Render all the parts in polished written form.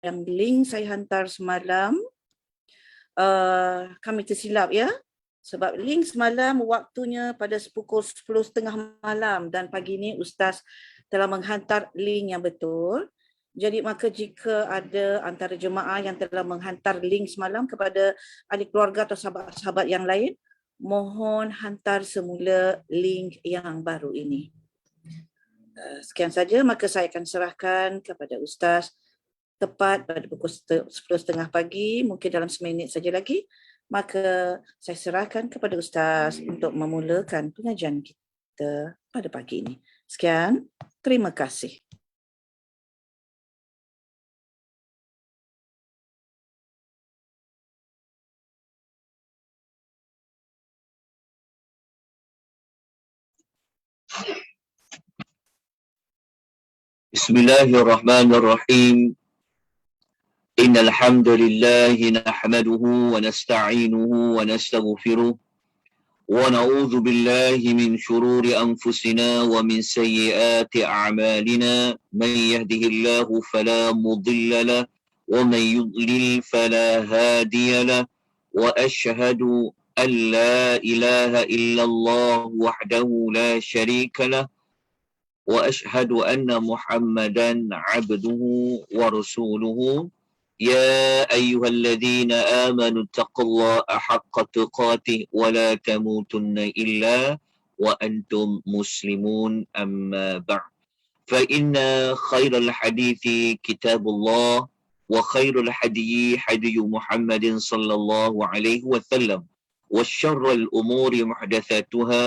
yang link saya hantar semalam, kami tersilap ya. Sebab link semalam waktunya pada pukul 10.30 malam dan pagi ini Ustaz telah menghantar link yang betul. Jadi maka jika ada antara jemaah yang telah menghantar link semalam kepada ahli keluarga atau sahabat-sahabat yang lain, mohon hantar semula link yang baru ini. Sekian saja, maka saya akan serahkan kepada Ustaz tepat pada pukul 10.30 pagi, mungkin dalam seminit saja lagi. Maka saya serahkan kepada Ustaz untuk memulakan pengajian kita pada pagi ini. Sekian, terima kasih. Bismillahirrahmanirrahim. Innal hamdalillah nahmaduhu wa nasta'inuhu wa nastaghfiruh wa na'udzu billahi min shururi anfusina wa min sayyiati a'malina. Man yahdihillahu fala mudilla lahu wa man yudlil fala hadiya lahu. Wa asyhadu an la ilaha illallah wahdahu la syarika lahu وأشهد أن محمدا عبده ورسوله يا أيها الذين آمنوا اتقوا الله حق تقاته ولا تموتن إلا وأنتم مسلمون أما بعد فإن خير الحديث كتاب الله وخير الحدي حدي محمد صلى الله عليه وسلم وشر الأمور محدثاتها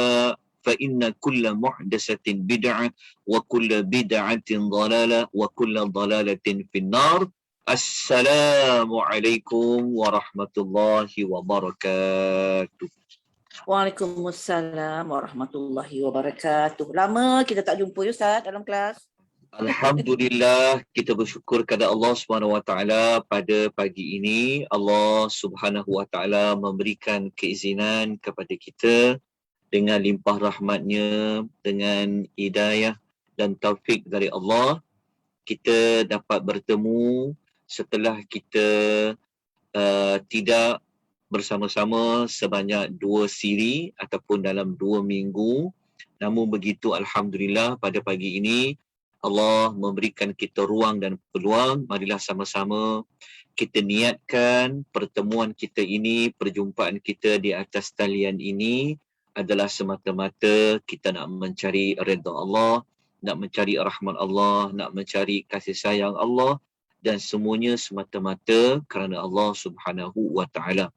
فإن كل محدثة بدعة وكل بدعة ضلالة وكل ضلالة في النار. السلام عليكم ورحمة الله وبركاته. Waalaikumsalam warahmatullahi wabarakatuh. Lama kita tak jumpa Ustaz dalam kelas. Alhamdulillah, kita bersyukur kepada Allah Subhanahu Wa Taala pada pagi ini. Allah Subhanahu Wa Taala memberikan keizinan kepada kita dengan limpah rahmatnya, dengan hidayah dan taufik dari Allah, kita dapat bertemu setelah kita tidak bersama-sama sebanyak 2 siri ataupun dalam 2 minggu. Namun begitu, Alhamdulillah, pada pagi ini Allah memberikan kita ruang dan peluang. Marilah sama-sama kita niatkan pertemuan kita ini, perjumpaan kita di atas talian ini adalah semata-mata kita nak mencari redha Allah, nak mencari rahmat Allah, nak mencari kasih sayang Allah, dan semuanya semata-mata kerana Allah Subhanahu Wa Taala.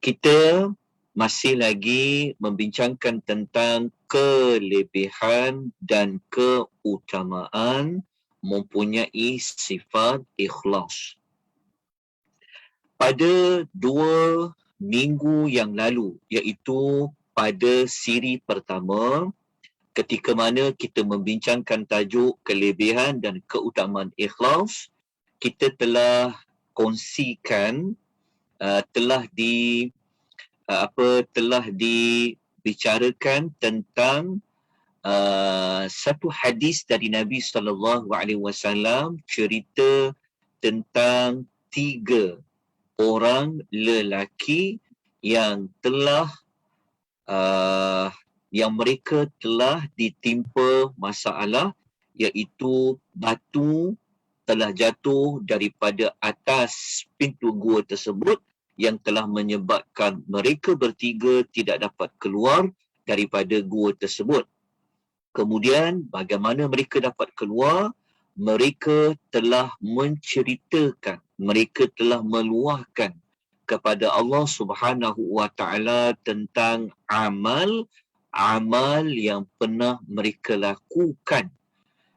Kita masih lagi membincangkan tentang kelebihan dan keutamaan mempunyai sifat ikhlas. Pada 2 minggu yang lalu, iaitu pada siri pertama, ketika mana kita membincangkan tajuk kelebihan dan keutamaan ikhlas, kita telah kongsikan, telah dibicarakan tentang satu hadis dari Nabi SAW, cerita tentang 3 orang lelaki yang telah yang mereka telah ditimpa masalah, iaitu batu telah jatuh daripada atas pintu gua tersebut yang telah menyebabkan mereka bertiga tidak dapat keluar daripada gua tersebut. Kemudian bagaimana mereka dapat keluar? Mereka telah menceritakan, mereka telah meluahkan kepada Allah Subhanahu Wa Taala tentang amal yang pernah mereka lakukan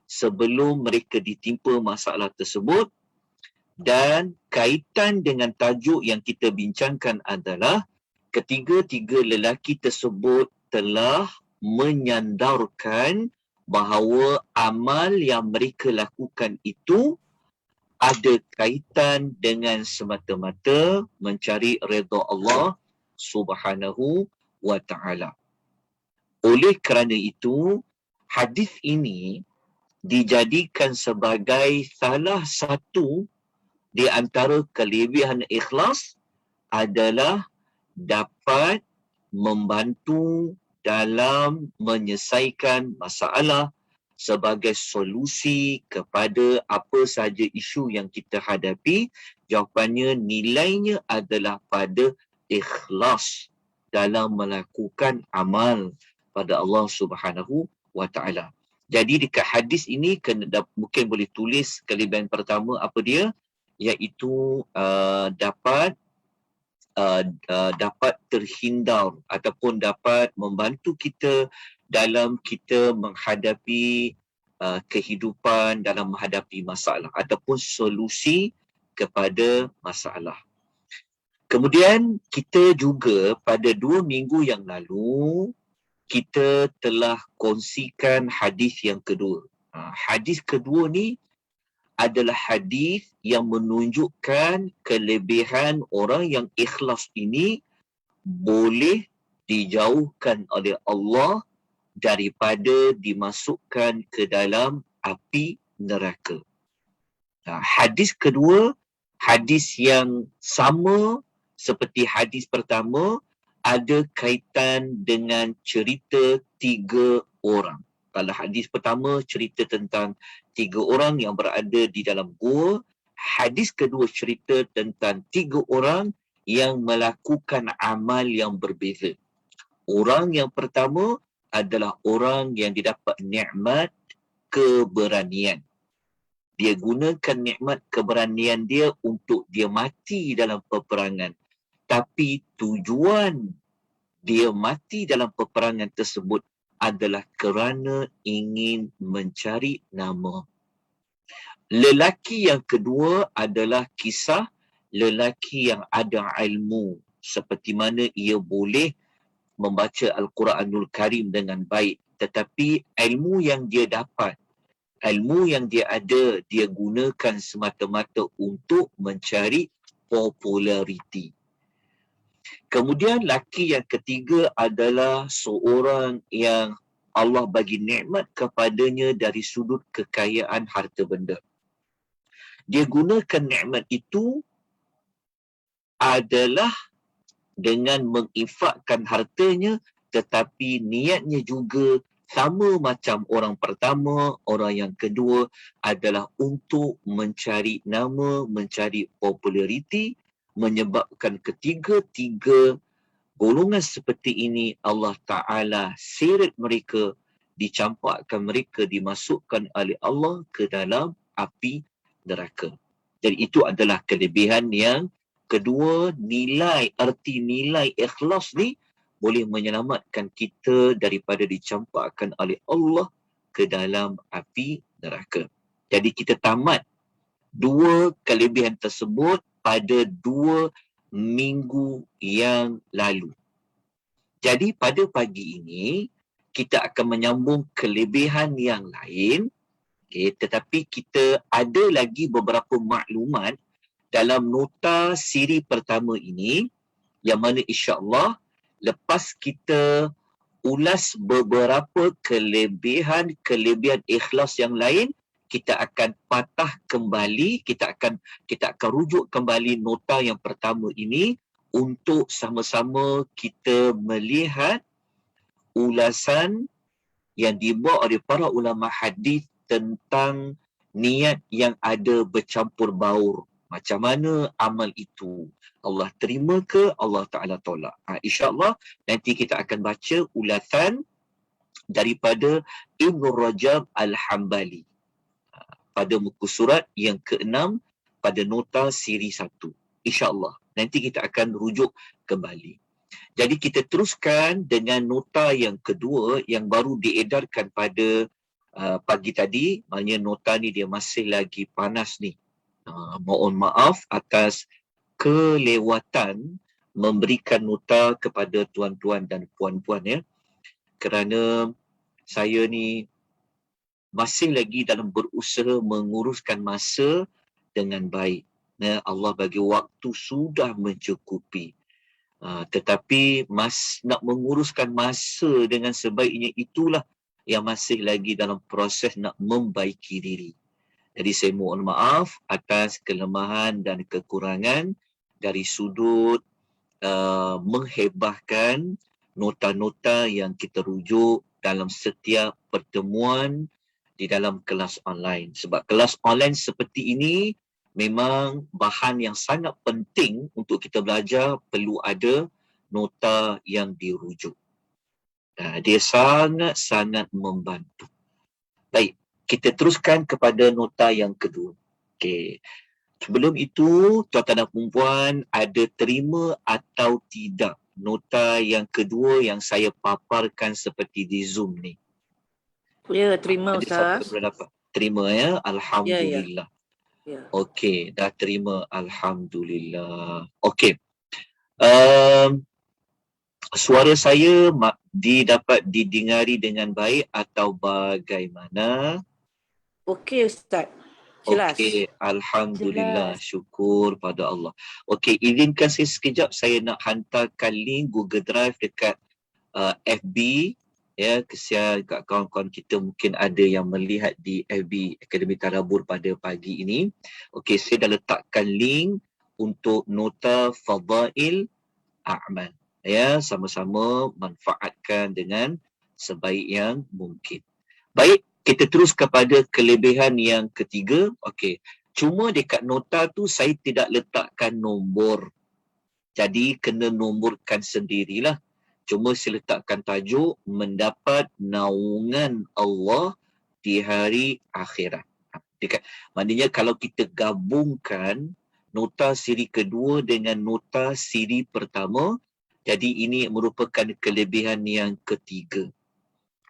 sebelum mereka ditimpa masalah tersebut. Dan kaitan dengan tajuk yang kita bincangkan adalah ketiga-tiga lelaki tersebut telah menyandarkan bahawa amal yang mereka lakukan itu ada kaitan dengan semata-mata mencari redha Allah Subhanahu Wa Taala. Oleh kerana itu, hadis ini dijadikan sebagai salah satu Di antara kelebihan ikhlas adalah dapat membantu dalam menyelesaikan masalah sebagai solusi kepada apa sahaja isu yang kita hadapi. Jawapannya, nilainya adalah pada ikhlas dalam melakukan amal pada Allah Subhanahu wa taala. Jadi dekat hadis ini mungkin boleh tulis kelebihan pertama apa dia, iaitu dapat terhindar ataupun dapat membantu kita dalam kita menghadapi kehidupan, dalam menghadapi masalah ataupun solusi kepada masalah. Kemudian kita juga pada 2 minggu yang lalu kita telah kongsikan hadis yang kedua. Hadis kedua ni adalah hadis yang menunjukkan kelebihan orang yang ikhlas ini boleh dijauhkan oleh Allah daripada dimasukkan ke dalam api neraka. Hadis kedua, hadis yang sama seperti hadis pertama, ada kaitan dengan cerita 3 orang. Kalau hadis pertama cerita tentang 3 orang yang berada di dalam gua, hadis kedua cerita tentang 3 orang yang melakukan amal yang berbeza. Orang yang pertama adalah orang yang didapat nikmat keberanian. Dia gunakan nikmat keberanian dia untuk dia mati dalam peperangan. Tapi tujuan dia mati dalam peperangan tersebut adalah kerana ingin mencari nama. Lelaki yang kedua adalah kisah lelaki yang ada ilmu, seperti mana ia boleh membaca Al-Quranul Karim dengan baik, tetapi ilmu yang dia dapat, ilmu yang dia ada, dia gunakan semata-mata untuk mencari populariti. Kemudian laki yang ketiga adalah seorang yang Allah bagi nikmat kepadanya dari sudut kekayaan harta benda. Dia gunakan nikmat itu adalah dengan menginfakkan hartanya, tetapi niatnya juga sama macam orang pertama, orang yang kedua adalah untuk mencari nama, mencari populariti, menyebabkan ketiga-tiga golongan seperti ini Allah Ta'ala seret mereka, dicampakkan mereka, dimasukkan oleh Allah ke dalam api neraka. Jadi itu adalah kelebihan yang kedua. Arti nilai ikhlas ni boleh menyelamatkan kita daripada dicampakkan oleh Allah ke dalam api neraka. Jadi kita tamat 2 kelebihan tersebut pada 2 minggu yang lalu. Jadi pada pagi ini kita akan menyambung kelebihan yang lain, tetapi kita ada lagi beberapa maklumat dalam nota siri pertama ini, yang mana insya-Allah lepas kita ulas beberapa kelebihan ikhlas yang lain, kita akan patah kembali, kita akan rujuk kembali nota yang pertama ini untuk sama-sama kita melihat ulasan yang dibuat oleh para ulama hadis tentang niat yang ada bercampur baur. Macam mana amal itu? Allah terima ke Allah Ta'ala tolak? InsyaAllah nanti kita akan baca ulasan daripada Ibn Rajab Al-Hambali pada muka surat yang ke-6 pada nota siri 1. InsyaAllah nanti kita akan rujuk kembali. Jadi kita teruskan dengan nota yang kedua yang baru diedarkan pada pagi tadi. Maknanya nota ni dia masih lagi panas ni. Mohon maaf atas kelewatan memberikan nota kepada tuan-tuan dan puan-puan ya. Kerana saya ni masih lagi dalam berusaha menguruskan masa dengan baik. Allah bagi waktu sudah mencukupi. Tetapi nak menguruskan masa dengan sebaiknya itulah yang masih lagi dalam proses nak membaiki diri. Jadi saya mohon maaf atas kelemahan dan kekurangan dari sudut menghebahkan nota-nota yang kita rujuk dalam setiap pertemuan di dalam kelas online. Sebab kelas online seperti ini memang bahan yang sangat penting untuk kita belajar, perlu ada nota yang dirujuk. Dia sangat-sangat membantu. Baik, kita teruskan kepada nota yang kedua. Okey. Sebelum itu, tuan-tuan dan puan ada terima atau tidak nota yang kedua yang saya paparkan seperti di Zoom ni? Ya, terima Ada siapa Ustaz. yang belum dapat? Terima ya? Ya. Alhamdulillah. Ya. Okey, dah terima. Alhamdulillah. Okey. Suara saya dapat didengari dengan baik atau bagaimana? Okey Ustaz. Jelas. Okey, Alhamdulillah. Jelas. Syukur pada Allah. Okey, izinkan saya sekejap, saya nak hantarkan link Google Drive dekat FB, ya, kesian kat kawan-kawan kita mungkin ada yang melihat di FB Akademi Tadabbur pada pagi ini. Okey, saya dah letakkan link untuk nota Fadail A'mal. Ya, sama-sama manfaatkan dengan sebaik yang mungkin. Baik, kita terus kepada kelebihan yang ketiga. Okey, cuma dekat nota tu saya tidak letakkan nombor. Jadi kena nomborkan sendirilah. Cuma saya letakkan tajuk mendapat naungan Allah di hari akhirat. Maknanya kalau kita gabungkan nota siri kedua dengan nota siri pertama, jadi ini merupakan kelebihan yang ketiga.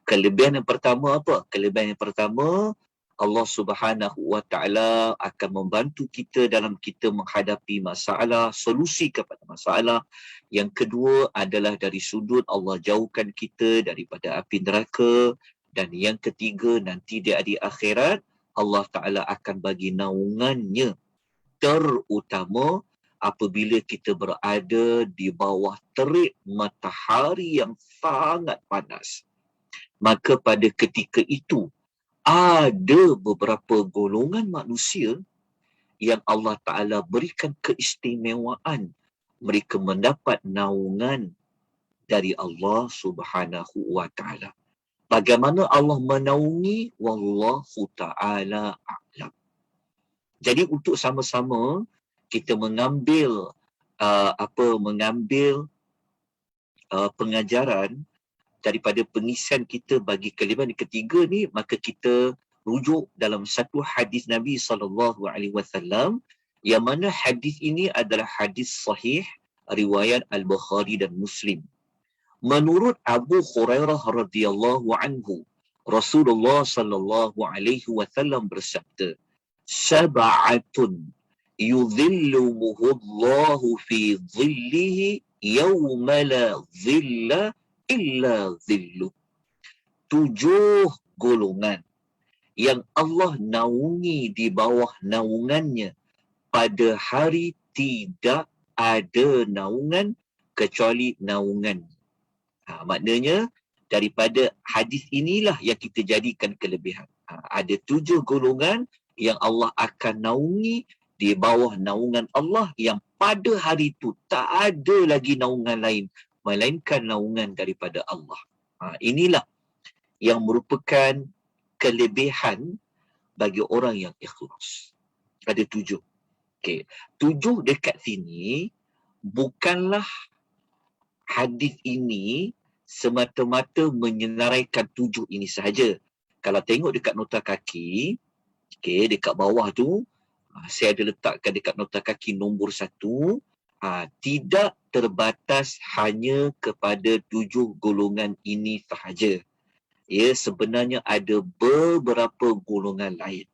Kelebihan yang pertama apa? Kelebihan yang pertama, Allah Subhanahu wa Ta'ala akan membantu kita dalam kita menghadapi masalah, solusi kepada masalah. Yang kedua adalah dari sudut Allah jauhkan kita daripada api neraka. Dan yang ketiga, nanti di hari akhirat, Allah Ta'ala akan bagi naungannya, terutama apabila kita berada di bawah terik matahari yang sangat panas. Maka pada ketika itu, ada beberapa golongan manusia yang Allah Ta'ala berikan keistimewaan. Mereka mendapat naungan dari Allah Subhanahu wa Ta'ala. Bagaimana Allah menaungi? Wallahu Ta'ala a'lam. Jadi untuk sama-sama kita mengambil pengajaran daripada pengisian kita bagi kelebihan ketiga ni, maka kita rujuk dalam satu hadis Nabi SAW, yang mana hadis ini adalah hadis sahih riwayat Al-Bukhari dan Muslim. Menurut Abu Hurairah radhiyallahu anhu, Rasulullah SAW bersabda, "Sab'atun yudhilluhullahu fi dhillihi yawma la dhilla illa dhillu." 7 golongan yang Allah naungi di bawah naungannya pada hari tidak ada naungan kecuali naungan. Maknanya daripada hadis inilah yang kita jadikan kelebihan. Ada 7 golongan yang Allah akan naungi di bawah naungan Allah, yang pada hari itu tak ada lagi naungan lain melainkan naungan daripada Allah. Inilah yang merupakan kelebihan bagi orang yang ikhlas. Ada 7. Okey, 7 dekat sini bukanlah hadis ini semata-mata menyenaraikan 7 ini sahaja. Kalau tengok dekat nota kaki, okey, dekat bawah tu, saya ada letakkan dekat nota kaki nombor 1, tidak terbatas hanya kepada 7 golongan ini sahaja. Ya, sebenarnya ada beberapa golongan lain.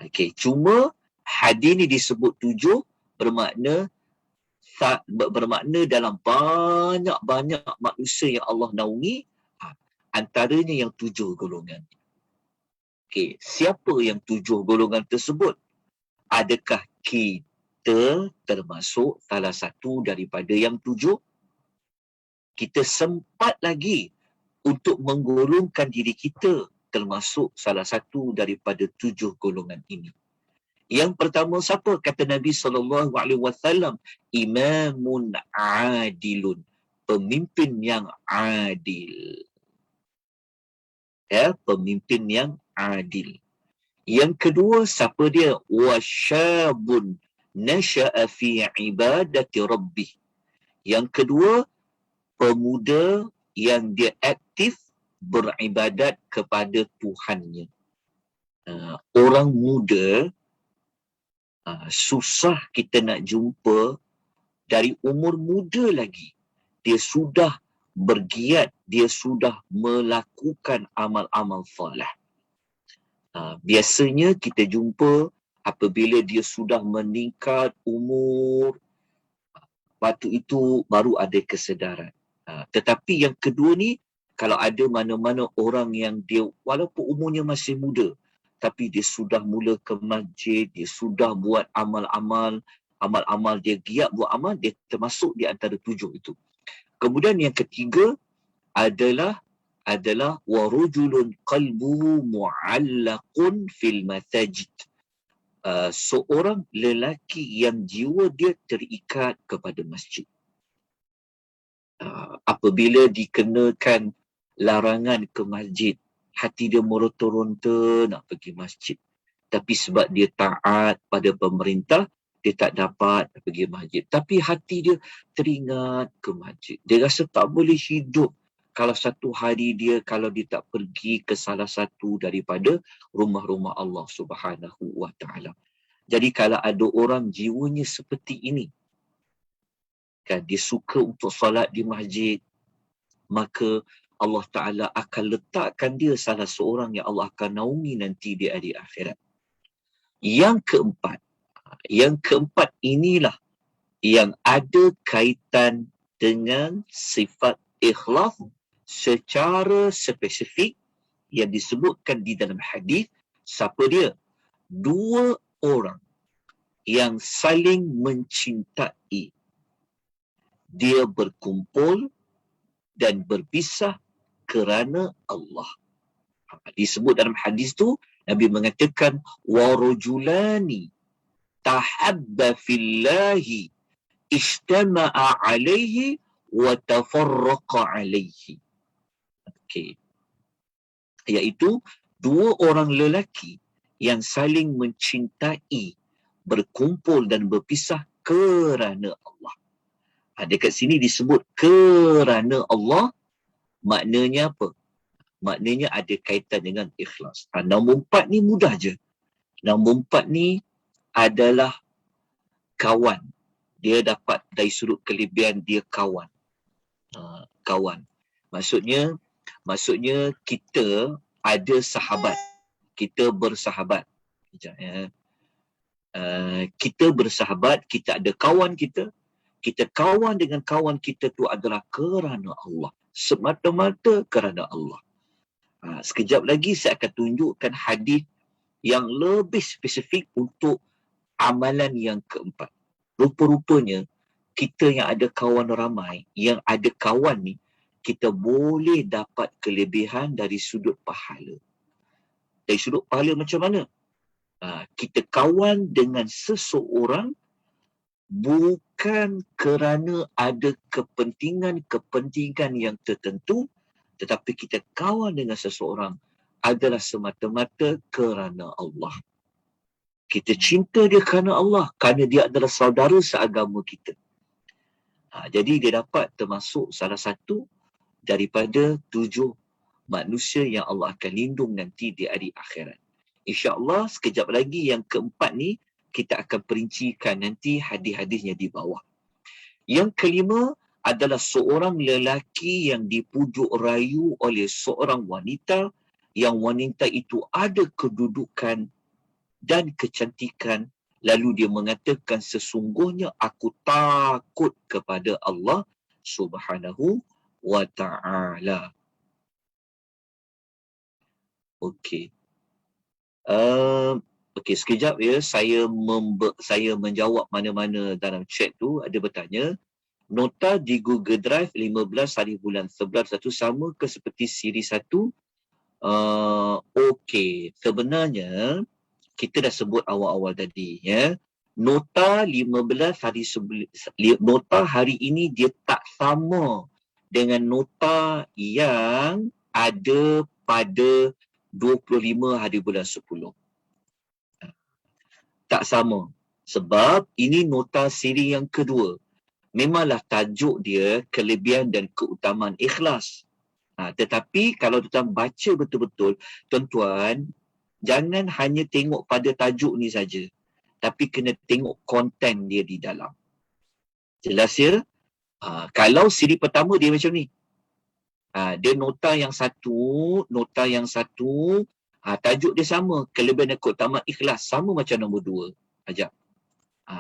Okey, cuma hadis ni disebut 7 bermakna dalam banyak-banyak manusia yang Allah naungi, antaranya yang 7 golongan. Okey, siapa yang 7 golongan tersebut? Adakah kita termasuk salah satu daripada yang 7? Kita sempat lagi untuk menggolongkan diri kita termasuk salah satu daripada 7 golongan ini. Yang pertama siapa? Kata Nabi SAW, imamun adilun, pemimpin yang adil. Ya, pemimpin yang adil. Yang kedua siapa dia? Wasyabun nasha'a fi ibadati rabbih. Yang kedua, pemuda yang dia aktif beribadat kepada Tuhannya. Orang muda susah kita nak jumpa dari umur muda lagi. Dia sudah bergiat, dia sudah melakukan amal-amal soleh. Biasanya kita jumpa apabila dia sudah meningkat umur, waktu itu baru ada kesedaran. Tetapi yang kedua ni, kalau ada mana-mana orang yang dia walaupun umurnya masih muda, tapi dia sudah mula ke masjid, dia sudah buat amal-amal, dia giat buat amal, dia termasuk di antara 7 itu. Kemudian yang ketiga adalah warujulun qalbuhu mu'allaqun fil masajid. Seorang lelaki yang jiwa dia terikat kepada masjid. Apabila dikenakan larangan ke masjid, hati dia meronta-ronta nak pergi masjid. Tapi sebab dia taat pada pemerintah, dia tak dapat pergi masjid. Tapi hati dia teringat ke masjid. Dia rasa tak boleh hidup kalau satu hari dia tak pergi ke salah satu daripada rumah-rumah Allah Subhanahu wa taala. Jadi kalau ada orang jiwanya seperti ini, kan, dia suka untuk solat di masjid, maka Allah Ta'ala akan letakkan dia salah seorang yang Allah akan naungi nanti di hari akhirat. Yang keempat inilah yang ada kaitan dengan sifat ikhlas secara spesifik yang disebutkan di dalam hadis. Siapa dia? 2 orang yang saling mencintai. Dia berkumpul dan berpisah kerana Allah. Disebut dalam hadis tu, Nabi mengatakan warujulani tahabba fillahi ijtama'a alaihi wa tafarraqa alaihi. Okey. Iaitu 2 orang lelaki yang saling mencintai, berkumpul dan berpisah kerana Allah. Dekat sini disebut kerana Allah, maknanya apa? Maknanya ada kaitan dengan ikhlas. Nombor 4 ni mudah je. Nombor 4 ni adalah kawan. Dia dapat dari sudut kelebihan dia kawan. Kawan. Maksudnya kita ada sahabat. Kita bersahabat. Kita bersahabat, kita ada kawan kita. Kita kawan dengan kawan kita tu adalah kerana Allah. Semata-mata kerana Allah. Sekejap lagi saya akan tunjukkan hadis yang lebih spesifik untuk amalan yang keempat. Rupa-rupanya kita yang ada kawan ramai, yang ada kawan ni, kita boleh dapat kelebihan dari sudut pahala. Dari sudut pahala macam mana? Kita kawan dengan seseorang bukan kerana ada kepentingan yang tertentu, tetapi kita kawan dengan seseorang adalah semata-mata kerana Allah. Kita cinta dia kerana Allah, kerana dia adalah saudara seagama kita. Jadi dia dapat termasuk salah satu daripada 7 manusia yang Allah akan lindung nanti di hari akhirat. InsyaAllah sekejap lagi yang keempat ni kita akan perincikan nanti hadis-hadisnya di bawah. Yang kelima adalah seorang lelaki yang dipujuk rayu oleh seorang wanita, yang wanita itu ada kedudukan dan kecantikan, lalu dia mengatakan sesungguhnya aku takut kepada Allah Subhanahu wa ta'ala. Okey. Okey, sekejap ya, saya menjawab mana-mana dalam chat tu. Ada bertanya, nota di Google Drive 15 hari bulan 11 satu sama ke seperti siri 1 Okey, sebenarnya kita dah sebut awal-awal tadi ya. Nota 15 hari nota hari ini dia tak sama dengan nota yang ada pada 25 hari bulan 10. Tak sama. Sebab ini nota siri yang kedua. Memanglah tajuk dia kelebihan dan keutamaan ikhlas. Tetapi kalau tuan baca betul-betul, tuan-tuan jangan hanya tengok pada tajuk ni saja, tapi kena tengok konten dia di dalam. Jelas ya? Kalau siri pertama dia macam ni. Dia nota yang satu, tajuk dia sama, kelebihan dan keutamaan ikhlas, sama macam nombor 2. Ajak.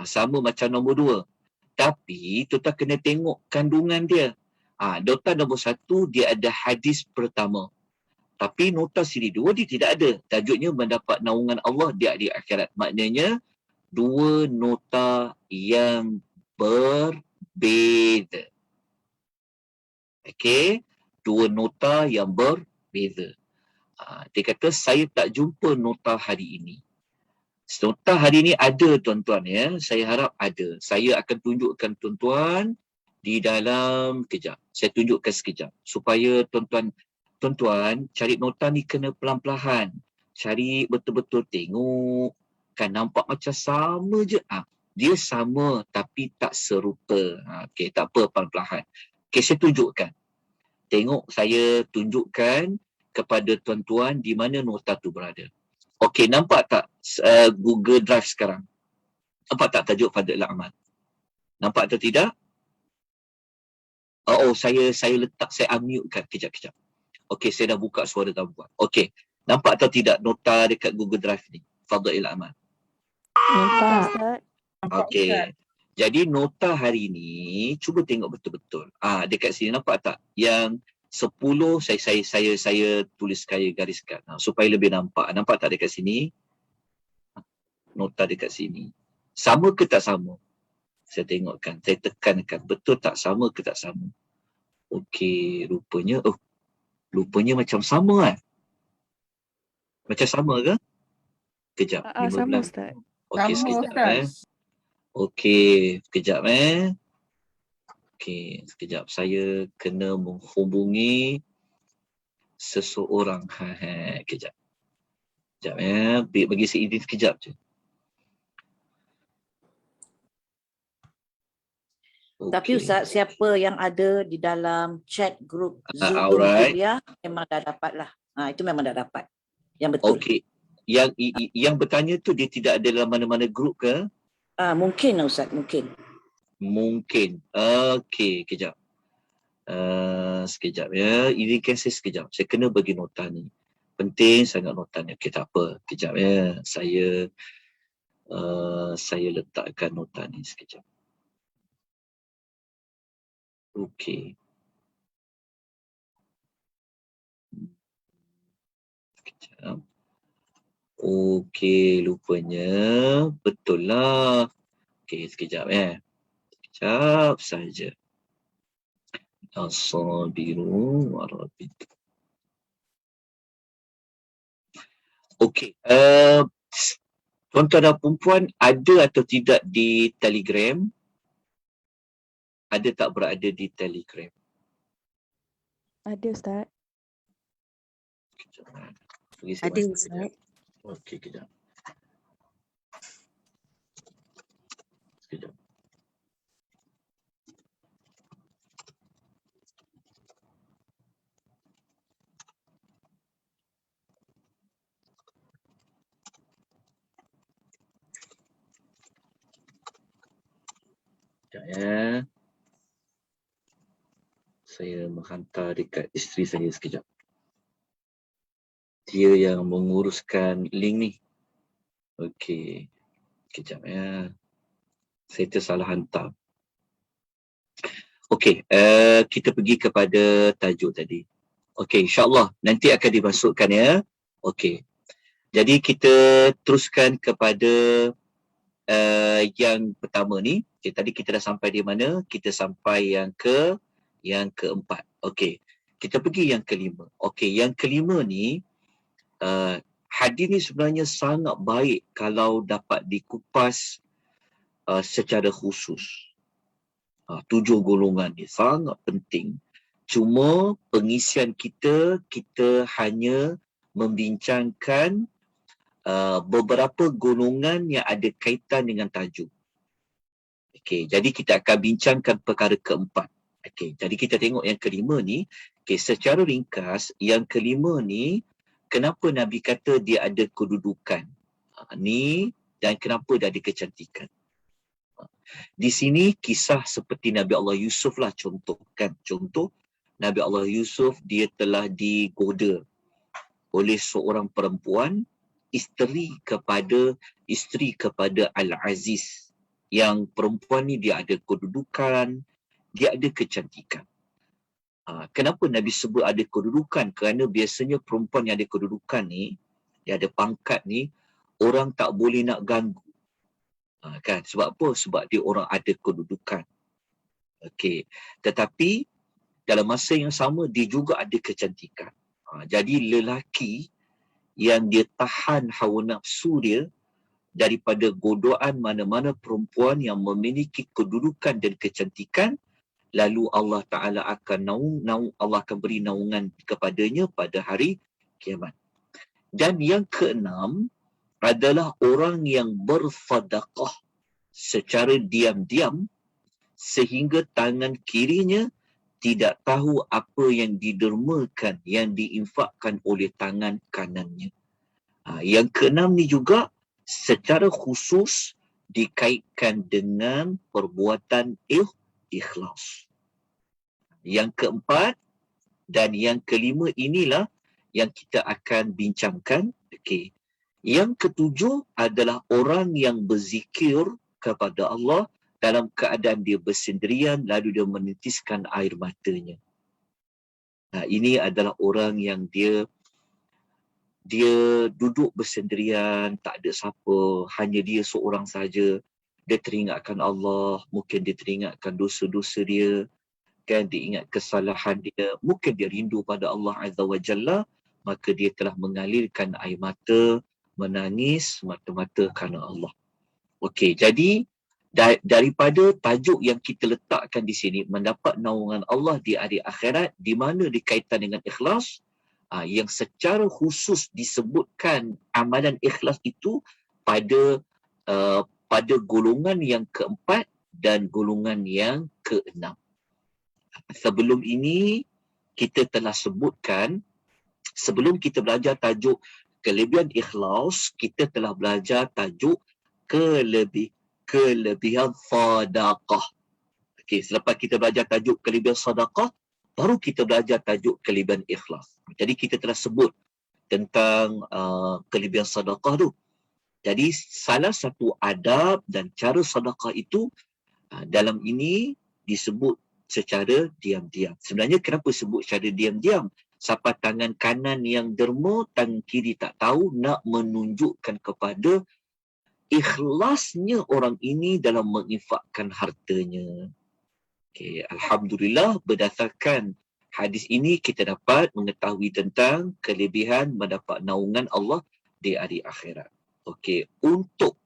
Sama macam nombor 2. Tapi tuan kena tengok kandungan dia. Nota nombor 1 dia ada hadis pertama. Tapi nota siri 2 dia tidak ada. Tajuknya mendapat naungan Allah di akhirat. Maknanya dua nota yang berbeza. Okey, dua nota yang berbeza. Dia kata saya tak jumpa nota hari ini. Nota hari ini ada tuan-tuan ya. Saya harap ada. Saya akan tunjukkan tuan-tuan di dalam kejap. Saya tunjukkan sekejap supaya tuan-tuan cari nota ni kena pelan-pelan. Cari betul-betul tengok. Kan nampak macam sama je. Dia sama tapi tak serupa. Okey, tak apa, pelan-pelan. Okey, saya tunjukkan. Tengok, saya tunjukkan kepada tuan-tuan di mana nota tu berada. Okey, nampak tak Google Drive sekarang? Nampak tak tajuk Fadlul Amal? Nampak atau tidak? Saya letak, saya unmute-kan. Kejap. Okey, saya dah buka suara tuan-tuan. Okey, nampak atau tidak nota dekat Google Drive ni? Fadlul Amal. Nampak. Okey. Jadi nota hari ni cuba tengok betul-betul. Dekat sini nampak tak? Yang 10 saya tulis gariskan supaya lebih nampak. Nampak tak dekat sini? Nota dekat sini. Sama ke tak sama? Saya tengokkan, saya tekankan. Betul tak? Sama ke tak sama? Okey, rupanya macam sama kan? Macam sama ke? Kejap. Sama Ustaz. Okey, Sama, sekejap Ustaz. Okey, sekejap Okey, sekejap. Saya kena menghubungi seseorang. Kejap. Bagi saya izin sekejap je. Tapi Ustaz, siapa yang ada di dalam chat group Zoom alright. kuliah memang dah dapat lah. Itu memang dah dapat. Yang betul. Okey. Yang bertanya tu dia tidak ada dalam mana-mana grup ke? Mungkin Ustaz, mungkin. Mungkin. Okey, kejap. Sekejap ya. Izinkan saya sekejap. Saya kena bagi nota ni. Penting sangat nota ni. Okey, tak apa. Kejap ya. Saya letakkan nota ni sekejap. Okey. Sekejap. Okey, lupanya betul lah. Okey, sekejap ya. Sekejap saja. As-sabiru warabit. Okey, tuan-tuan dan perempuan ada atau tidak di Telegram? Ada tak berada di Telegram? Ada Ustaz. Ada, Ustaz. Okey, kejap. Sekejap. Sekejap ya. Saya menghantar dekat isteri saya sekejap. Dia yang menguruskan link ni. Okey. Sekejap ya. Saya tersalah hantar. Okey, kita pergi kepada tajuk tadi. Okey, insya-Allah nanti akan dimasukkan ya. Okey. Jadi kita teruskan kepada yang pertama ni. Okay, tadi kita dah sampai di mana? Kita sampai yang keempat. Okey. Kita pergi yang kelima. Okey, yang kelima ni hadis ni sebenarnya sangat baik kalau dapat dikupas secara khusus. 7 golongan ni sangat penting. Cuma pengisian kita hanya membincangkan beberapa golongan yang ada kaitan dengan tajuk. Okey, jadi kita akan bincangkan perkara keempat. Okey, jadi kita tengok yang kelima ni. Okey, secara ringkas, yang kelima ni, kenapa Nabi kata dia ada kedudukan? Ni, dan kenapa dia ada kecantikan? Di sini kisah seperti Nabi Allah Yusuf lah contohkan. Contoh, Nabi Allah Yusuf dia telah digoda oleh seorang perempuan, isteri kepada Al-Aziz. Yang perempuan ni dia ada kedudukan, dia ada kecantikan. Kenapa Nabi sebut ada kedudukan? Kerana biasanya perempuan yang ada kedudukan ni, dia ada pangkat ni, orang tak boleh nak ganggu. Kan? Sebab apa? Sebab dia orang ada kedudukan. Okey. Tetapi dalam masa yang sama dia juga ada kecantikan. Jadi lelaki yang dia tahan hawa nafsu dia daripada godaan mana-mana perempuan yang memiliki kedudukan dan kecantikan, lalu Allah Ta'ala akan Allah akan beri naungan kepadanya pada hari kiamat. Dan yang keenam adalah orang yang bersedekah secara diam-diam sehingga tangan kirinya tidak tahu apa yang didermakan, yang diinfakkan oleh tangan kanannya. Yang keenam ni juga secara khusus dikaitkan dengan perbuatan ikhlas. Yang keempat dan yang kelima inilah yang kita akan bincangkan. Okey. Yang ketujuh adalah orang yang berzikir kepada Allah dalam keadaan dia bersendirian lalu dia menitiskan air matanya. Ini adalah orang yang dia duduk bersendirian, tak ada siapa, hanya dia seorang saja. Dia teringatkan Allah, mungkin dia teringatkan dosa-dosa dia, kan, dia ingat kesalahan dia, mungkin dia rindu pada Allah Azza wa Jalla, maka dia telah mengalirkan air mata, menangis mata-mata kerana Allah. Okey, jadi daripada tajuk yang kita letakkan di sini, mendapat naungan Allah di hari akhirat, di mana dikaitan dengan ikhlas, yang secara khusus disebutkan amalan ikhlas itu pada golongan yang keempat dan golongan yang keenam. Sebelum ini kita telah sebutkan, sebelum kita belajar tajuk kelebihan ikhlas, kita telah belajar tajuk kelebihan sedekah. Okey, selepas kita belajar tajuk kelebihan sedekah, baru kita belajar tajuk kelebihan ikhlas. Jadi kita telah sebut tentang kelebihan sedekah tu. Jadi salah satu adab dan cara sedekah itu dalam ini disebut secara diam-diam. Sebenarnya kenapa sebut secara diam-diam? Siapa tangan kanan yang derma, tangan kiri tak tahu, nak menunjukkan kepada ikhlasnya orang ini dalam menginfakkan hartanya. Okay, Alhamdulillah, berdasarkan hadis ini kita dapat mengetahui tentang kelebihan mendapat naungan Allah di hari akhirat. Okey, untuk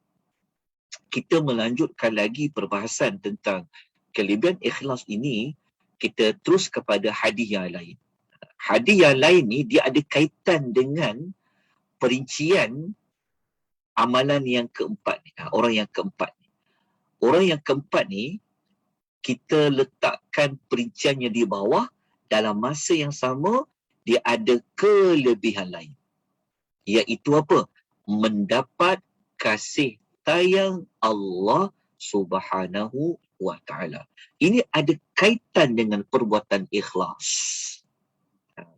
kita melanjutkan lagi perbahasan tentang kelebihan ikhlas ini, kita terus kepada hadis yang lain. Hadis yang lain ni dia ada kaitan dengan perincian amalan yang keempat ni. Orang yang keempat ni. Orang yang keempat ni kita letakkan perinciannya di bawah, dalam masa yang sama dia ada kelebihan lain. Iaitu apa? Mendapat kasih sayang Allah Subhanahu wa Ta'ala. Ini ada kaitan dengan perbuatan ikhlas.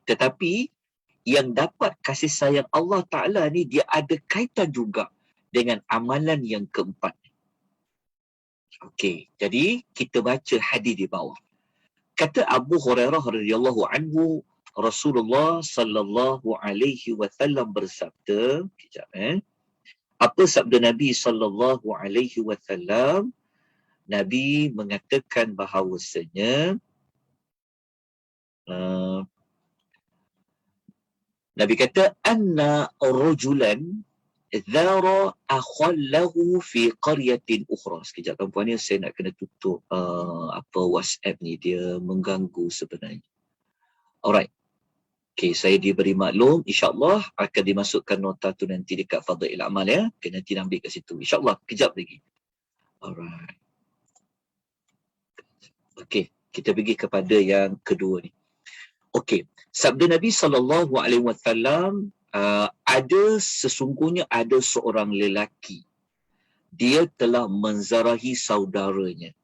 Tetapi yang dapat kasih sayang Allah Ta'ala ni dia ada kaitan juga dengan amalan yang keempat. Okey, jadi kita baca hadis di bawah. Kata Abu Hurairah radhiyallahu anhu, Rasulullah sallallahu alaihi wasallam bersabda, apa sabda Nabi sallallahu alaihi wasallam? Nabi mengatakan bahawasanya Nabi kata, anna rajulan zara akhallahu fi qaryatin ukhra. Sekejap tuan-puan ni, saya nak kena tutup WhatsApp ni, dia mengganggu sebenarnya. Alright. Okay, saya diberi maklum, insyaAllah akan dimasukkan nota tu nanti dekat Fadail Amal ya. Okay, nanti ambil kat situ. InsyaAllah, kejap lagi. Alright. Okay, kita pergi kepada yang kedua ni. Okay, sabda Nabi SAW, sesungguhnya ada seorang lelaki. Dia telah menzarahi saudaranya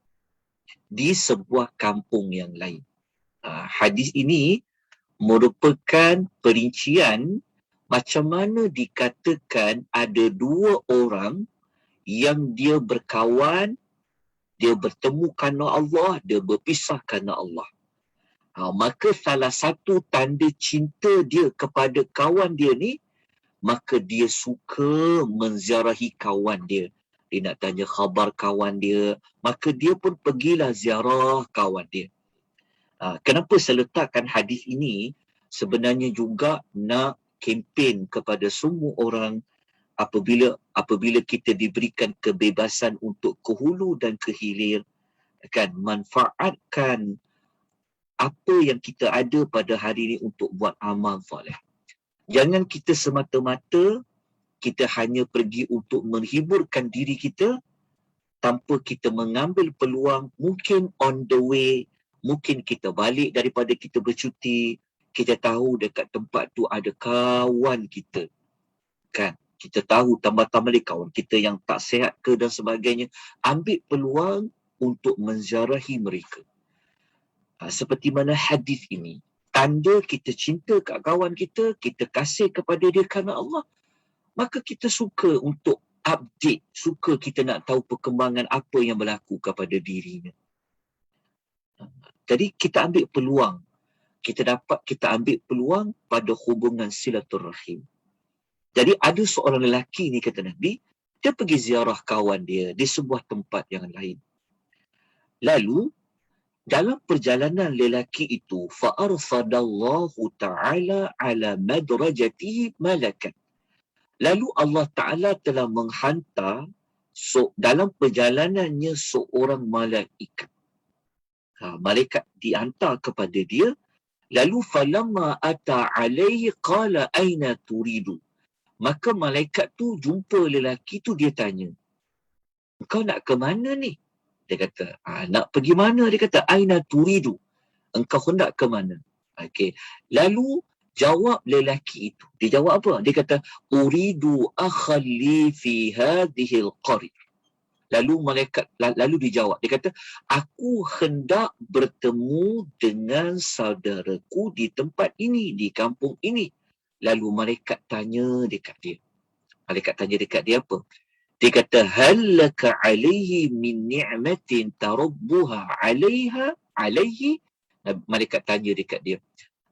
di sebuah kampung yang lain. Hadis ini merupakan perincian macam mana dikatakan ada dua orang yang dia berkawan, dia bertemu kerana Allah, dia berpisah kerana Allah. Maka salah satu tanda cinta dia kepada kawan dia ni, maka dia suka menziarahi kawan dia. Dia nak tanya khabar kawan dia, maka dia pun pergilah ziarah kawan dia. Kenapa saya letakkan hadis ini? Sebenarnya juga nak kempen kepada semua orang apabila kita diberikan kebebasan untuk ke hulu dan ke hilir, kan, manfaatkan apa yang kita ada pada hari ini untuk buat amal soleh. Jangan kita semata-mata kita hanya pergi untuk menghiburkan diri kita tanpa kita mengambil peluang. Mungkin on the way, mungkin kita balik daripada kita bercuti, kita tahu dekat tempat tu ada kawan kita, kan, kita tahu tambah-tambah kawan kita yang tak sihat ke dan sebagainya. Ambil peluang untuk menziarahi mereka. Seperti mana hadis ini, tanda kita cinta kat kawan kita, kita kasih kepada dia kerana Allah, maka kita suka untuk update, suka kita nak tahu perkembangan apa yang berlaku kepada dirinya. Jadi kita ambil peluang, kita ambil peluang pada hubungan silaturahim. Jadi ada seorang lelaki ni, kata Nabi, dia pergi ziarah kawan dia di sebuah tempat yang lain. Lalu dalam perjalanan lelaki itu, fa'arsadallahu ta'ala ala madrajatihi malakan. Lalu Allah Ta'ala telah menghantar dalam perjalanannya seorang malaikat. Malaikat dihantar kepada dia. Lalu falamma ata alaihi qala aina turidu. Maka malaikat tu jumpa lelaki tu, dia tanya, engkau nak ke mana ni? Dia kata, nak pergi mana? Dia kata, aina turidu. Engkau hendak ke mana? Okey. Lalu jawab lelaki itu. Dia jawab apa? Dia kata, uridu akhalli fi hadhil qaryah. Lalu dijawab. Dia kata, aku hendak bertemu dengan saudaraku di tempat ini, di kampung ini. Lalu malaikat tanya dekat dia. Malaikat tanya dekat dia apa? Dia kata, hal laka alaihi min ni'matin tarabbuha alaihi. Malaikat tanya dekat dia,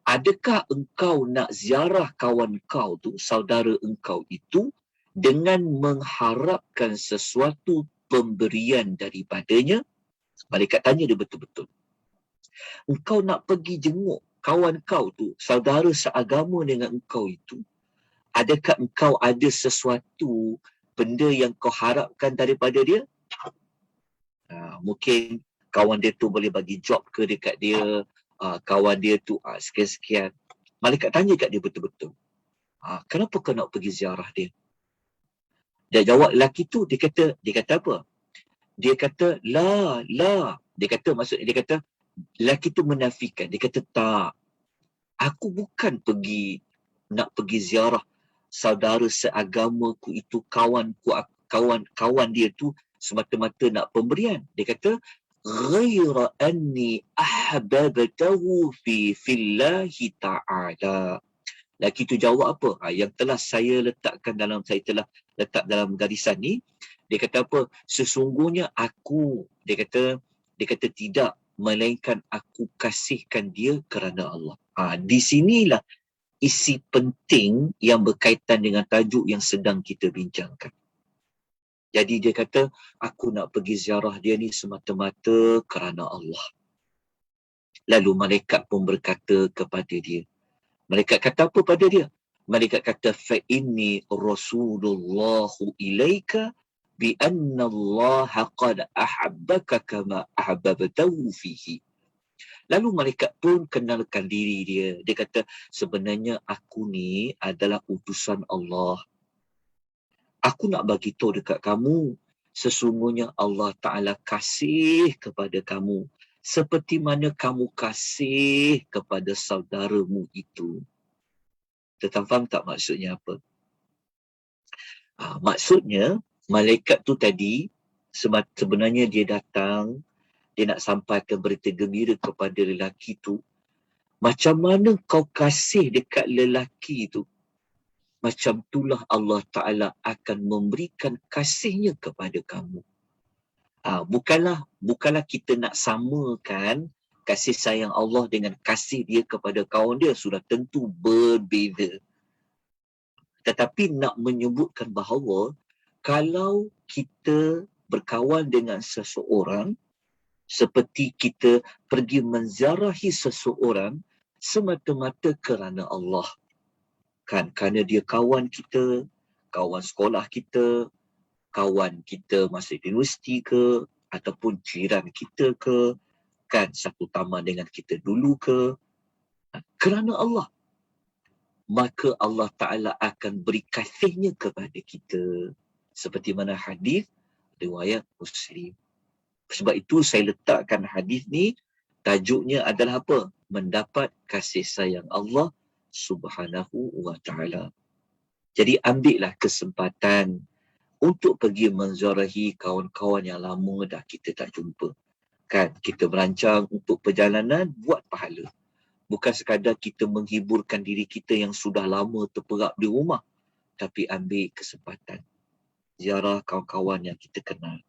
adakah engkau nak ziarah kawan kau tu, saudara engkau itu, dengan mengharapkan sesuatu pemberian daripadanya? Malaikat tanya dia betul-betul. Engkau nak pergi jenguk kawan kau tu, saudara seagama dengan engkau itu, adakah engkau ada sesuatu benda yang kau harapkan daripada dia? Mungkin kawan dia tu boleh bagi job ke dekat dia, kawan dia tu sekian-sekian. Malaikat tanya kat dia betul-betul, kenapa kau nak pergi ziarah dia? Dia jawab lelaki tu, dia kata apa? Dia kata, la. Dia kata, maksudnya dia kata, lelaki tu menafikan. Dia kata, tak. Aku bukan nak pergi ziarah saudara seagamaku itu, kawan dia tu semata-mata nak pemberian. Dia kata, ghaira anni ahbabtahu fi fillahi ta'ala. Lelaki tu jawab apa? Yang telah saya letak dalam garisan ni. Dia kata apa? Sesungguhnya aku, dia kata tidak, melainkan aku kasihkan dia kerana Allah. Di sinilah isi penting yang berkaitan dengan tajuk yang sedang kita bincangkan. Jadi dia kata, aku nak pergi ziarah dia ni semata-mata kerana Allah. Lalu malaikat pun berkata kepada dia. Malaikat kata apa pada dia? Malaikat kata, fa inni rasulullahu ilaika bi anna Allah qad ahabbaka kama ahbabtahu fihi. Lalu malaikat pun kenalkan diri dia. Dia kata, sebenarnya aku ni adalah utusan Allah. Aku nak bagi tahu dekat kamu, sesungguhnya Allah Ta'ala kasih kepada kamu seperti mana kamu kasih kepada saudaramu itu. Tetap faham tak maksudnya apa? Maksudnya, malaikat tu tadi, sebenarnya dia datang, dia nak sampaikan berita gembira kepada lelaki tu. Macam mana kau kasih dekat lelaki tu, macam itulah Allah Ta'ala akan memberikan kasihnya kepada kamu. Bukanlah kita nak samakan kasih sayang Allah dengan kasih dia kepada kawan dia, sudah tentu berbeza. Tetapi nak menyebutkan bahawa kalau kita berkawan dengan seseorang, seperti kita pergi menziarahi seseorang semata-mata kerana Allah. Kan, kerana dia kawan kita, kawan sekolah kita, kawan kita masa universiti ke, ataupun jiran kita ke, kan, satu taman dengan kita dulu ke, kerana Allah. Maka Allah Ta'ala akan beri kasihnya kepada kita. Seperti mana hadis riwayat Muslim. Sebab itu saya letakkan hadis ni, tajuknya adalah apa? Mendapat kasih sayang Allah Subhanahu wa Ta'ala. Jadi ambillah kesempatan untuk pergi menziarahi kawan-kawan yang lama dah kita tak jumpa. Kan, kita merancang untuk perjalanan buat pahala. Bukan sekadar kita menghiburkan diri kita yang sudah lama terperap di rumah, tapi ambil kesempatan ziarah kawan-kawan yang kita kenal.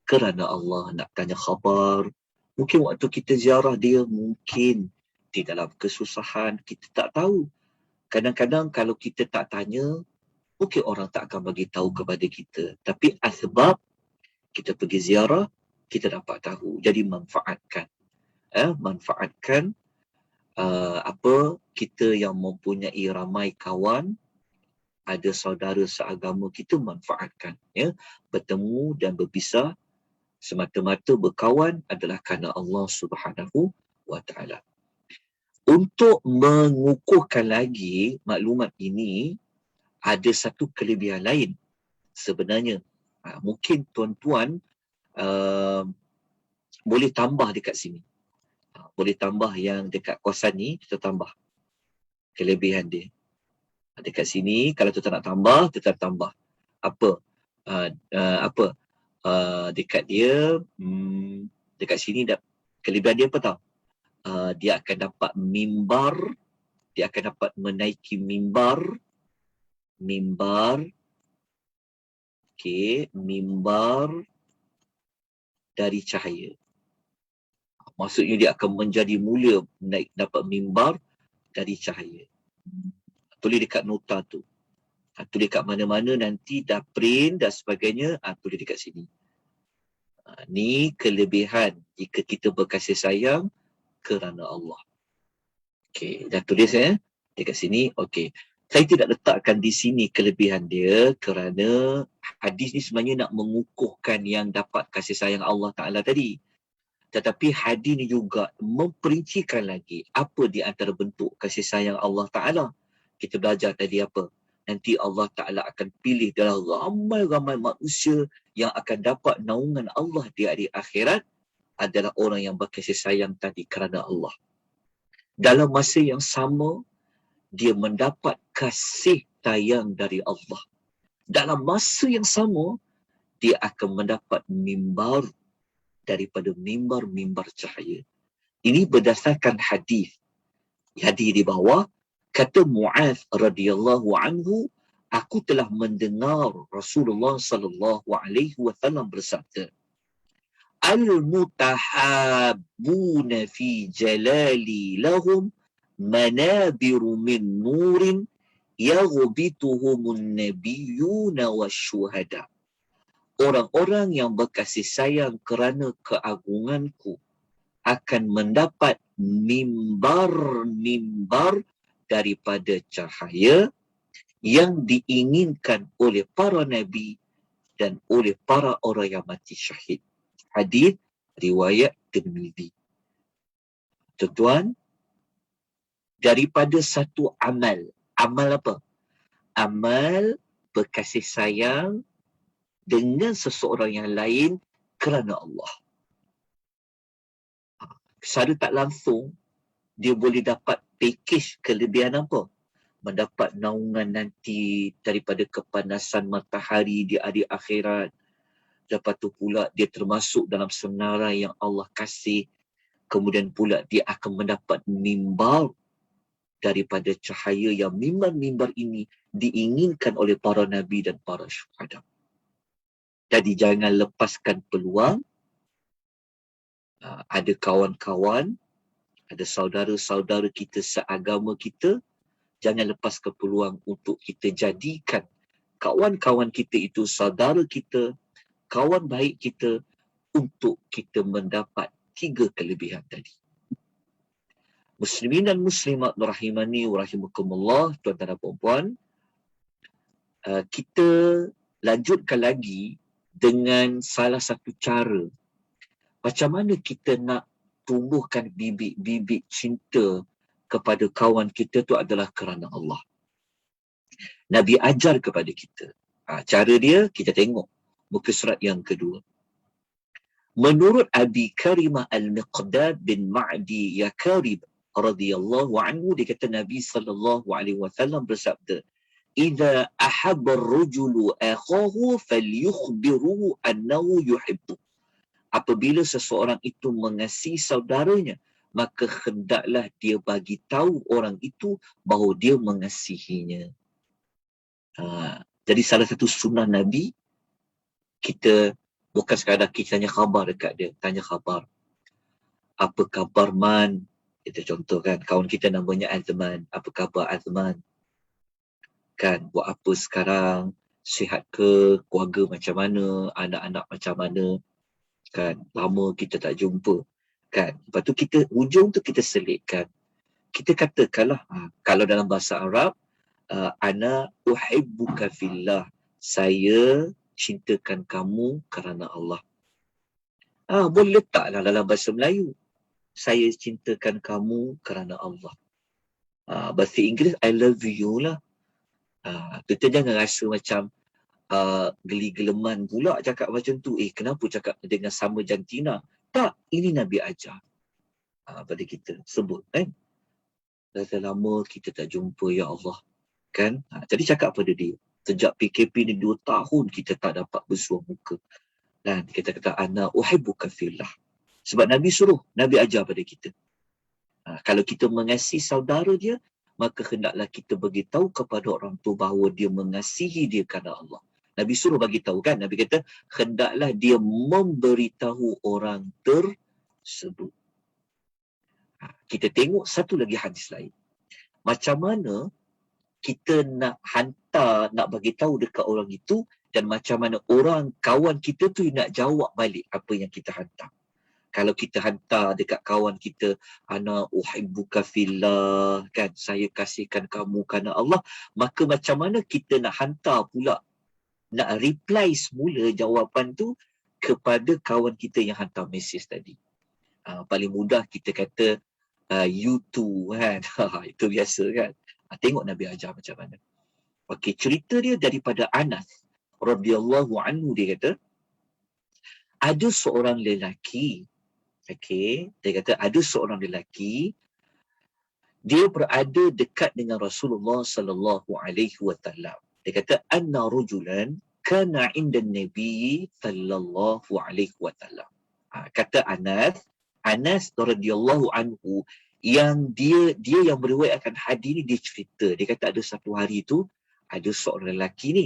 Kerana Allah nak tanya khabar. Mungkin waktu kita ziarah dia, mungkin di dalam kesusahan, kita tak tahu. Kadang-kadang kalau kita tak tanya, mungkin orang tak akan bagi tahu kepada kita. Tapi asbab kita pergi ziarah, kita dapat tahu. Jadi manfaatkan. Manfaatkan kita yang mempunyai ramai kawan, ada saudara seagama kita, manfaatkan. Bertemu dan berpisah, semata-mata berkawan adalah kerana Allah Subhanahu wa Ta'ala. Untuk mengukuhkan lagi maklumat ini, ada satu kelebihan lain sebenarnya. Mungkin tuan-tuan boleh tambah dekat sini. Boleh tambah yang dekat kawasan ni, kita tambah kelebihan dia. Dekat sini, kalau tuan nak tambah, kita tambah. Dekat dia, dekat sini, kelebihan dia apa tahu? Dia akan dapat mimbar, dia akan dapat menaiki mimbar, mimbar dari cahaya. Maksudnya dia akan menjadi mulia dapat mimbar dari cahaya. Tulis dekat nota tu. Tulis dekat mana-mana nanti dah print dan sebagainya, tulis dekat sini. Ni kelebihan jika kita berkasih sayang kerana Allah. Okey, dah tulis dekat sini. Okey. Saya tidak letakkan di sini kelebihan dia kerana hadis ni sebenarnya nak mengukuhkan yang dapat kasih sayang Allah Ta'ala tadi. Tetapi hadis ni juga memperincikan lagi apa di antara bentuk kasih sayang Allah Ta'ala. Kita belajar tadi apa? Nanti Allah Ta'ala akan pilih dalam ramai-ramai manusia yang akan dapat naungan Allah di hari akhirat adalah orang yang berkasih sayang tadi kerana Allah. Dalam masa yang sama, dia mendapat kasih sayang dari Allah. Dalam masa yang sama, dia akan mendapat mimbar daripada mimbar-mimbar cahaya. Ini berdasarkan hadis. Hadis di bawah, kata Mu'adz radhiyallahu anhu, aku telah mendengar Rasulullah sallallahu alaihi wasallam bersabda, al-mutahabbuna fi jalali lahum manabiru min nurin yaghbituhumun nabiyyuna wasyuhada. Orang-orang yang berkasih sayang kerana keagunganku akan mendapat mimbar-mimbar daripada cahaya yang diinginkan oleh para nabi dan oleh para orang yang mati syahid. Hadis riwayat Tirmizi. Tuan-tuan, daripada satu amal. Amal apa? Amal berkasih sayang dengan seseorang yang lain kerana Allah. Secara tak langsung, dia boleh dapat package kelebihan apa? Mendapat naungan nanti daripada kepanasan matahari di hari akhirat. Lepas tu pula dia termasuk dalam senarai yang Allah kasih. Kemudian pula dia akan mendapat mimbar daripada cahaya yang mimbar-mimbar ini diinginkan oleh para nabi dan para syuhada. Jadi jangan lepaskan peluang. Ada kawan-kawan, ada saudara-saudara kita seagama kita, jangan lepaskan peluang untuk kita jadikan kawan-kawan kita itu saudara kita, kawan baik kita, untuk kita mendapat 3 kelebihan tadi. Muslimin dan muslimat rahimani wa rahimakumullah, tuan-tuan dan puan-puan, kita lanjutkan lagi dengan salah satu cara macam mana kita nak tumbuhkan bibit-bibit cinta kepada kawan kita tu adalah kerana Allah. Nabi ajar kepada kita. Cara dia, kita tengok muka surat yang kedua. Menurut Abi Karimah Al-Miqdad bin Ma'di Yakarib radhiyallahu anhu, dia kata Nabi sallallahu alaihi wasallam bersabda, "Idza ahabba ar-rajulu akhahu falyukhbiruhu annahu yuhibbu." Apabila seseorang itu mengasihi saudaranya, maka hendaklah dia bagi tahu orang itu bahawa dia mengasihinya. Jadi salah satu sunnah Nabi, kita bukan sekadar kita tanya khabar dekat dia, tanya khabar. Apa khabar Man? Kita contohkan, kawan kita namanya Azman. Apa khabar Azman? Kan, buat apa sekarang? Sihat ke? Keluarga macam mana? Anak-anak macam mana? Kan, lama kita tak jumpa. Kan, lepas tu kita, hujung tu kita selitkan. Kita katakanlah, kalau dalam bahasa Arab, ana uhibbuka fillah. Saya cintakan kamu kerana Allah. Boleh letaklah dalam bahasa Melayu. Saya cintakan kamu kerana Allah. Bahasa Inggeris, I love you lah. Kita jangan rasa macam geli-geleman pula cakap macam tu. Kenapa cakap dengan sama jantina? Tak, ini Nabi ajar pada kita. Sebut kan. Dah lama kita tak jumpa, ya Allah. Kan? Jadi cakap pada dia. Sejak PKP ni 2 tahun kita tak dapat bersuah muka. Dan kita kata, ana uhibbuka fillah. Sebab Nabi suruh, Nabi ajar pada kita. Kalau kita mengasihi saudara dia, maka hendaklah kita beritahu kepada orang tu bahawa dia mengasihi dia kerana Allah. Nabi suruh bagi tahu kan. Nabi kata, hendaklah dia memberitahu orang tersebut. Kita tengok satu lagi hadis lain. Macam mana kita nak hantar, nak bagi tahu dekat orang itu, dan macam mana orang, kawan kita tu nak jawab balik apa yang kita hantar. Kalau kita hantar dekat kawan kita, ana uhibbuka fillah, kan, saya kasihkan kamu kerana Allah, maka macam mana kita nak hantar pula, nak reply semula jawapan tu kepada kawan kita yang hantar mesej tadi. Paling mudah kita kata you too, kan. Itu biasa kan. Tengok Nabi ajar macam mana. Okey, cerita dia daripada Anas radhiyallahu anhu, dia kata ada seorang lelaki. Okey, dia kata ada seorang lelaki, dia berada dekat dengan Rasulullah sallallahu alaihi wasallam. Dia kata anna rajulan kana 'inda an-nabi sallallahu alaihi wasallam. Kata Anas radhiyallahu anhu, yang dia yang meriwayatkan hadis ni, dia cerita, dia kata ada satu hari tu ada seorang lelaki ni,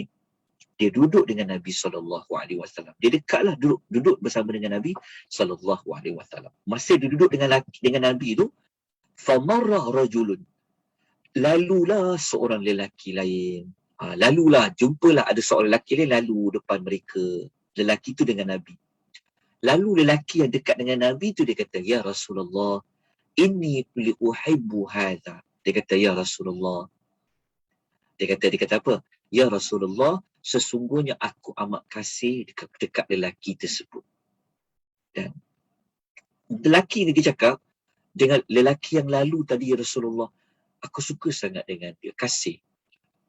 dia duduk dengan Nabi sallallahu alaihi wasallam. Dia dekatlah duduk bersama dengan Nabi sallallahu alaihi wasallam. Masa dia duduk dengan Nabi tu, famarra rajulun, lalulah seorang lelaki lain. Jumpalah ada seorang lelaki lain lalu depan mereka. Lelaki tu dengan Nabi. Lalu lelaki yang dekat dengan Nabi tu dia kata, ya Rasulullah, inni li uhibbu hadha. Dia kata, ya Rasulullah, Dia kata apa? Ya Rasulullah, sesungguhnya aku amat kasih dekat lelaki tersebut. Dan lelaki ni dia cakap, dengan lelaki yang lalu tadi ya Rasulullah, aku suka sangat dengan dia, kasih.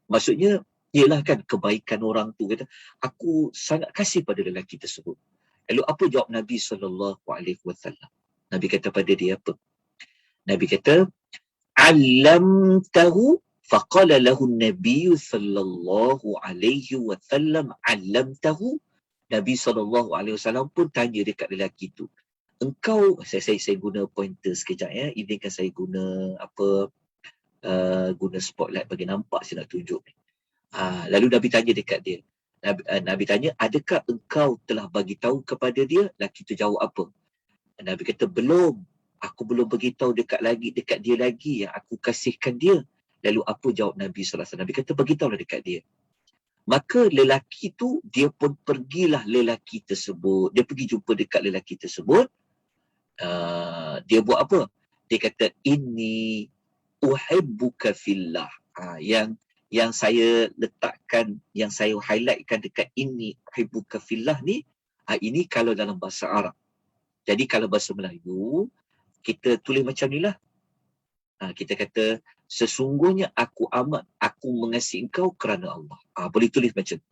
Maksudnya, ialah kan kebaikan orang tu, kata, aku sangat kasih pada lelaki tersebut. Lalu apa jawab Nabi SAW? Nabi kata pada dia apa? Nabi kata, "Allamtahu." Faqala lahu Nabi sallallahu alaihi wasallam, "Allamtahu." Nabi SAW pun tanya dekat lelaki tu, engkau, saya guna pointer sekejap ya. Ini kan saya guna guna spotlight bagi nampak saya nak tunjuk ni. Lalu Nabi tanya dekat dia. Nabi tanya, adakah engkau telah bagi tahu kepada dia? Lelaki tu jawab apa? Nabi kata, belum. Aku belum beritahu dekat dia lagi yang aku kasihkan dia. Lalu apa jawab Nabi SAW? Nabi kata, beritahulah dekat dia. Maka lelaki tu, dia pun pergilah lelaki tersebut. Dia pergi jumpa dekat lelaki tersebut. Dia buat apa? Dia kata, inni uhibbuka fillah. Yang saya letakkan, yang saya highlightkan dekat inni uhibbuka fillah ni, ini kalau dalam bahasa Arab. Jadi kalau bahasa Melayu, kita tulis macam ni lah. Kita kata, sesungguhnya aku mengasihi engkau kerana Allah. Boleh tulis macam tu.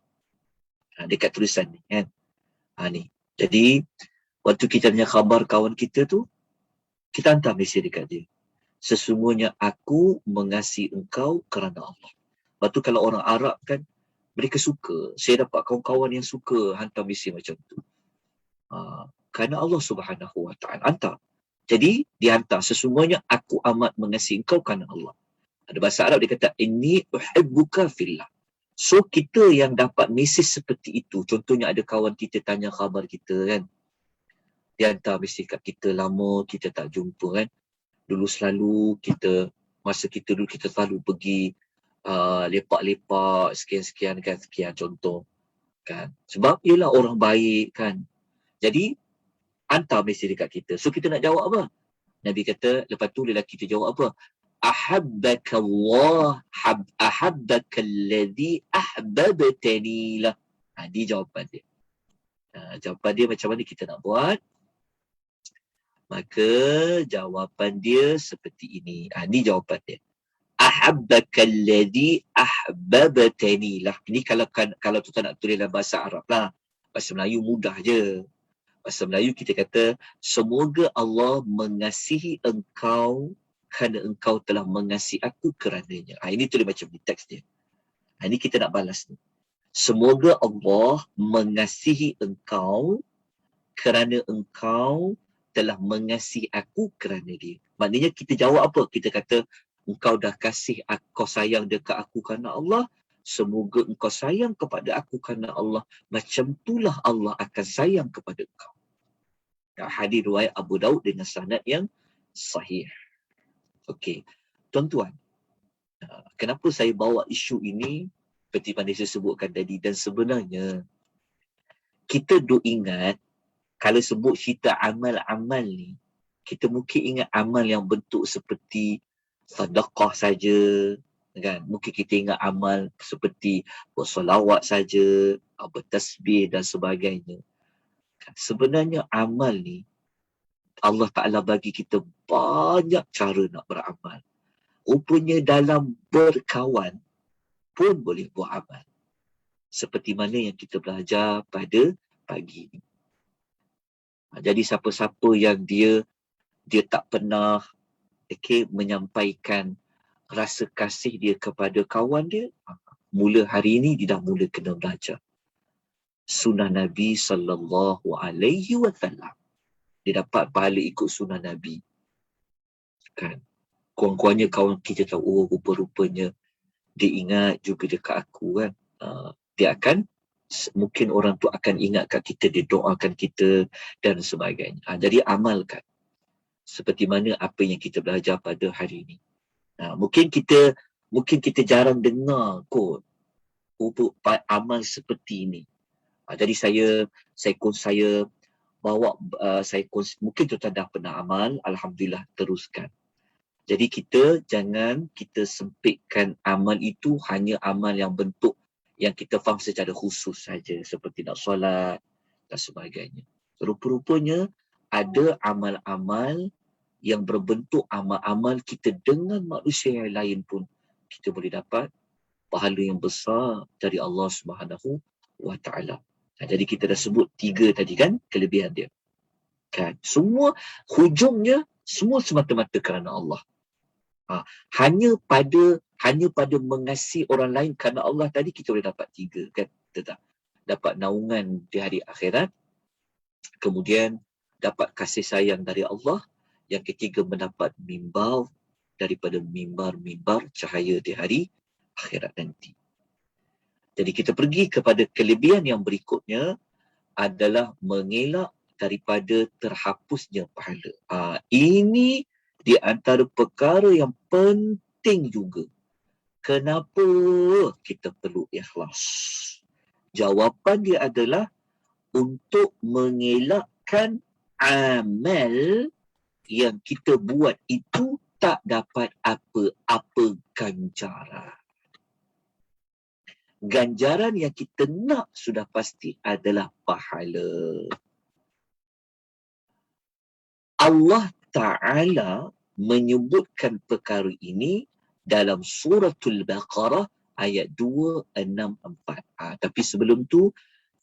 Dekat tulisan ni kan. Ni. Jadi, waktu kita punya khabar kawan kita tu, kita hantar mesej dekat dia. Sesungguhnya aku mengasihi engkau kerana Allah. Waktu kalau orang Arab kan, mereka suka. Saya dapat kawan-kawan yang suka hantar mesej macam tu. Kerana Allah Subhanahu Wa Ta'ala hantar. Jadi dia hantar, sesungguhnya aku amat mengasihi engkau kerana Allah. Ada bahasa Arab dia kata, inni uhibbuka fillah. So kita yang dapat mesej seperti itu, contohnya ada kawan kita tanya khabar kita kan, dia hantar mesej kat kita, lama kita tak jumpa kan. Masa kita dulu kita selalu pergi lepak-lepak sekian-sekian kan, sekian contoh kan. Sebab ialah orang baik kan. Jadi hantar mesej dekat kita. So kita nak jawab apa? Nabi kata, lepas tu lelaki tu jawab apa? Ahabbaka Allah, ahabbaka alladhi ahbabtani lah. Dia jawapan dia. Jawapan dia macam mana kita nak buat? Maka jawapan dia seperti ini. Ni jawapan dia. Ahabbaka alladhi ahbabtani lah. Ini kalau tu tak nak tulis dalam bahasa Arab lah. Bahasa Melayu mudah je. Bahasa Melayu kita kata, semoga Allah mengasihi engkau kerana engkau telah mengasihi aku kerananya. Ini tulis macam ni teks dia. Ini kita nak balas ni. Semoga Allah mengasihi engkau kerana engkau telah mengasihi aku kerana dia. Maknanya kita jawab apa? Kita kata, engkau dah kasih kau sayang dekat aku kerana Allah. Semoga engkau sayang kepada aku kerana Allah. Macam itulah Allah akan sayang kepada engkau. Hadis riwayat Abu Daud dengan sanad yang sahih. Okey. Tuan-tuan, kenapa saya bawa isu ini seperti mana saya sebutkan tadi, dan sebenarnya kita duk ingat kalau sebut cerita amal-amal ni, kita mungkin ingat amal yang bentuk seperti sedekah saja kan. Mungkin kita ingat amal seperti bersolawat saja, bertasbih dan sebagainya. Sebenarnya amal ni Allah Ta'ala bagi kita banyak cara nak beramal. Rupanya dalam berkawan pun boleh buat amal. Seperti mana yang kita belajar pada pagi ni. Jadi siapa-siapa yang dia tak pernah menyampaikan rasa kasih dia kepada kawan dia, mula hari ini dia dah mula kena belajar sunnah Nabi sallallahu alaihi wasallam. Dia dapat pahala ikut sunnah Nabi. Kan? Kurang-kurangnya kawan kita tahu, rupa-rupanya dia ingat juga dekat aku kan. Dia akan, mungkin orang tu akan ingat kat kita, dia doakan kita dan sebagainya. Jadi amalkan. Seperti mana apa yang kita belajar pada hari ini. Mungkin kita jarang dengar kot amal seperti ini. Jadi saya bawa, mungkin tuan-tuan dah pernah amal, alhamdulillah teruskan. Jadi kita jangan kita sempitkan amal itu hanya amal yang bentuk yang kita faham secara khusus saja, seperti nak solat dan sebagainya. Rupa-rupanya ada amal-amal yang berbentuk amal-amal kita dengan manusia yang lain pun kita boleh dapat pahala yang besar dari Allah Subhanahu wa Ta'ala. Jadi kita dah sebut 3 tadi kan kelebihan dia. Kan? Semua hujungnya semua semata-mata kerana Allah. Hanya pada mengasihi orang lain kerana Allah tadi kita boleh dapat 3 kan. Tetap dapat naungan di hari akhirat. Kemudian dapat kasih sayang dari Allah. Yang ketiga mendapat mimbar daripada mimbar-mimbar cahaya di hari akhirat nanti. Jadi kita pergi kepada kelebihan yang berikutnya adalah mengelak daripada terhapusnya pahala. Ini di antara perkara yang penting juga. Kenapa kita perlu ikhlas? Jawapan dia adalah untuk mengelakkan amal yang kita buat itu tak dapat apa-apa ganjaran. Ganjaran yang kita nak sudah pasti adalah pahala. Allah Ta'ala menyebutkan perkara ini dalam suratul Baqarah ayat 264. Tapi sebelum tu,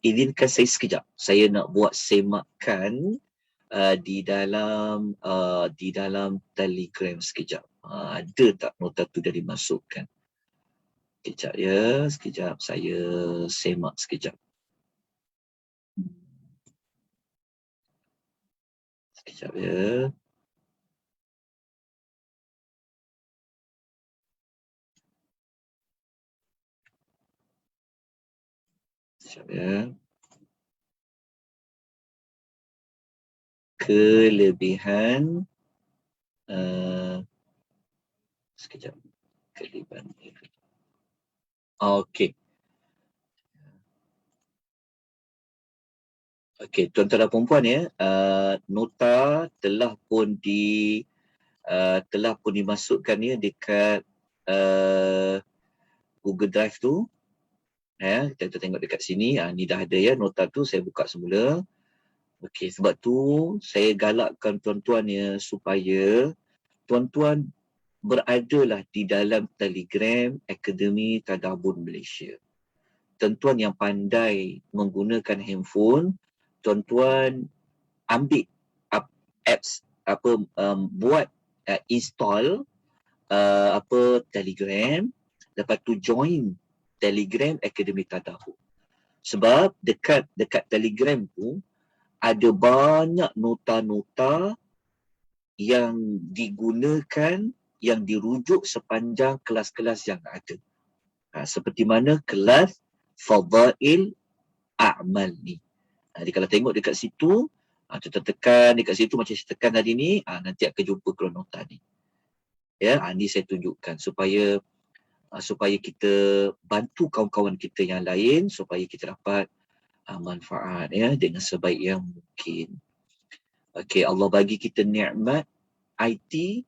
izinkan saya sekejap. Saya nak buat semakan di dalam Telegram sekejap. Ada tak nota tu dah dimasukkan? Sekejap ya, sekejap saya semak sekejap. Sekejap ya. Sekejap ya. Kelebihan sekejap. Kelebihan. Okey. Okey, tuan-tuan dan puan-puan ya, nota telah pun dimasukkan ya dekat Google Drive tu. Ya, kita tengok dekat sini. Ni dah ada ya nota tu, saya buka semula. Okey, sebab tu saya galakkan tuan-tuan ya supaya tuan-tuan beradalah di dalam Telegram Akademi Tadabbur Malaysia. Tuan-tuan yang pandai menggunakan handphone, tuan-tuan ambil apps buat install Telegram, lepas tu join Telegram Akademi Tadabbur. Sebab dekat Telegram tu ada banyak nota-nota yang digunakan, yang dirujuk sepanjang kelas-kelas yang ada. Seperti mana kelas Fadail A'mal ni. Jadi kalau tengok dekat situ, kita tekan dekat situ macam saya tekan tadi ni, nanti akan jumpa keluar nota ni. Ya, ni saya tunjukkan supaya kita bantu kawan-kawan kita yang lain supaya kita dapat manfaat ya dengan sebaik yang mungkin. Okey, Allah bagi kita nikmat IT,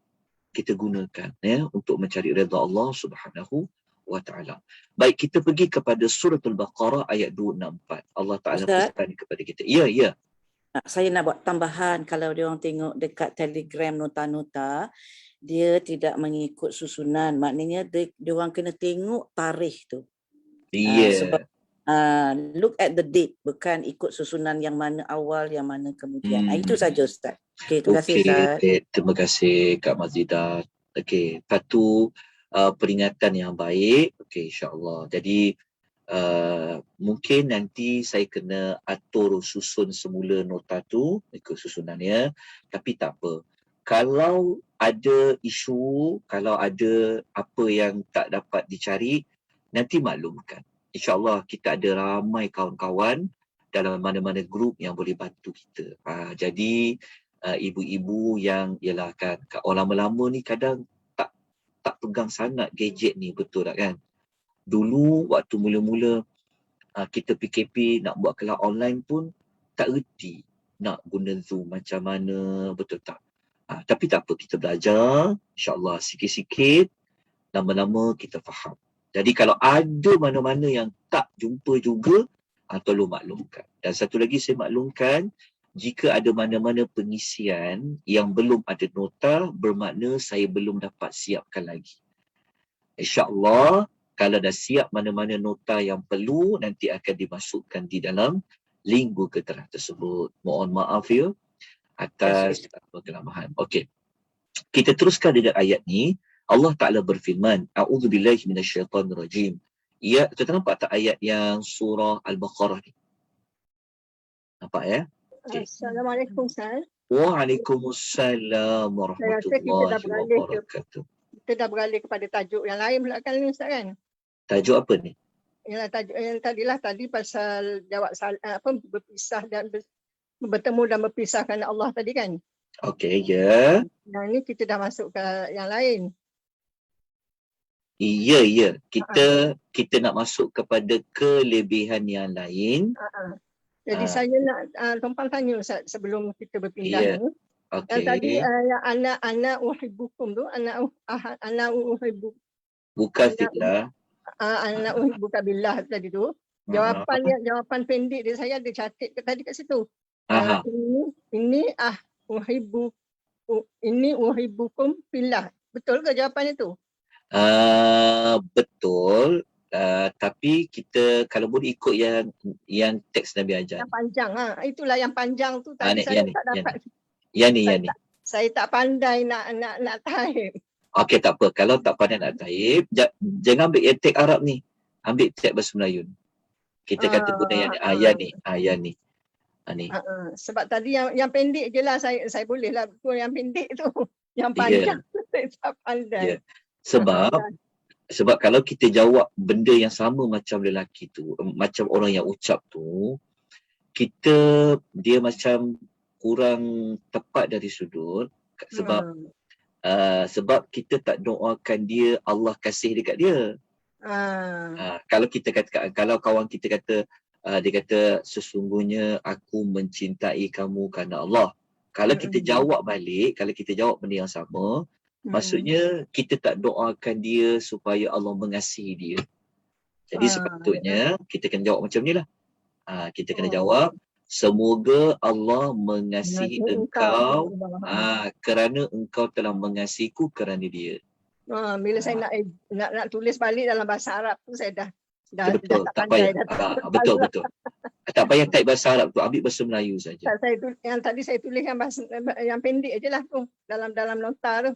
kita gunakan ya untuk mencari redha Allah Subhanahu wa Ta'ala. Baik, kita pergi kepada suratul Baqarah ayat 264. Allah Ta'ala pesan kepada kita. Ya. Saya nak buat tambahan, kalau dia orang tengok dekat Telegram nota-nota, dia tidak mengikut susunan. Maknanya dia orang kena tengok tarikh tu. Sebab look at the date, bukan ikut susunan yang mana awal, yang mana kemudian. Itu saja Ustaz. Okey, terima kasih Ustaz. Terima kasih Kak Mazidah. Okey, satu peringatan yang baik. Okey, insya-Allah. Jadi mungkin nanti saya kena atur susun semula nota tu ikut susunannya, tapi tak apa. Kalau ada isu, kalau ada apa yang tak dapat dicari, nanti maklumkan. InsyaAllah kita ada ramai kawan-kawan dalam mana-mana grup yang boleh bantu kita. Jadi ibu-ibu yang ialah kan orang lama-lama ni kadang tak pegang sangat gadget ni, betul tak kan? Dulu waktu mula-mula kita PKP nak buat kelas online pun tak reti nak guna Zoom macam mana, betul tak? Tapi tak apa, kita belajar, insyaAllah sikit-sikit, lama-lama kita faham. Jadi kalau ada mana-mana yang tak jumpa juga, tolong maklumkan. Dan satu lagi saya maklumkan, jika ada mana-mana pengisian yang belum ada nota, bermakna saya belum dapat siapkan lagi. InsyaAllah, kalau dah siap mana-mana nota yang perlu, nanti akan dimasukkan di dalam link Google Drive tersebut. Mohon maaf ya atas kelemahan. Okey. Kita teruskan dengan ayat ni. Allah Ta'ala berfirman, A'udzubillahi minasyaitanirrajim. Ya, kita nampak tak ayat yang surah Al-Baqarah ni? Nampak ya? Okay. Assalamualaikum, Ustaz. Waalaikumsalam warahmatullahi wabarakatuh. Kita dah beralih kepada tajuk yang lain pula kan ni, Ustaz kan? Tajuk apa ni? Yalah, tajuk yang tadi pasal jawab berpisah dan bertemu dan berpisah kerana Allah tadi kan? Okey, ya. Yang ni kita dah masuk ke yang lain. Ya. Kita nak masuk kepada kelebihan yang lain. Jadi saya nak tumpang tanya Ustaz sebelum kita berpindah ni. Okay. Yang tadi yang anak uhibbukum tu, anak uhibbu. Bukan fillah. Anak uhibbuka billah tadi tu. Jawapan pendek dia saya ada catat tadi kat situ. Ini uhibbukum fillah. Betul ke jawapan itu? Betul. Tapi kita kalau boleh ikut yang teks Nabi ajar. Yang panjang. Itulah yang panjang tu tadi saya tak dapat. Yang ni. Saya tak pandai nak taib. Okey, tak apa. Kalau tak pandai nak taib, jangan ambil yang teks Arab ni. Ambil teks bahasa Melayu. Kita kata guna yang ni. Ni. Sebab tadi yang pendek je lah saya boleh lah yang pendek tu. Yang panjang saya tak pandai. Sebab kalau kita jawab benda yang sama macam lelaki tu, macam orang yang ucap tu, dia macam kurang tepat dari sudut. Sebab kita tak doakan dia Allah kasih dekat dia. Kalau kita kata, kalau kawan kita kata, dia kata sesungguhnya aku mencintai kamu kerana Allah. Kalau kita jawab balik, kalau kita jawab benda yang sama, maksudnya kita tak doakan dia supaya Allah mengasihi dia. Jadi sepatutnya kita kena jawab macam ni lah. Kita kena jawab, semoga Allah mengasihi engkau kerana engkau telah mengasihiku kerana dia. Bila saya nak tulis balik dalam bahasa Arab tu saya dah betul, tak tak pandai. payah. Betul. Tak payah type bahasa Arab tu, ambil bahasa Melayu saja. Yang tadi saya tulis yang pendek je lah tu dalam nota tu.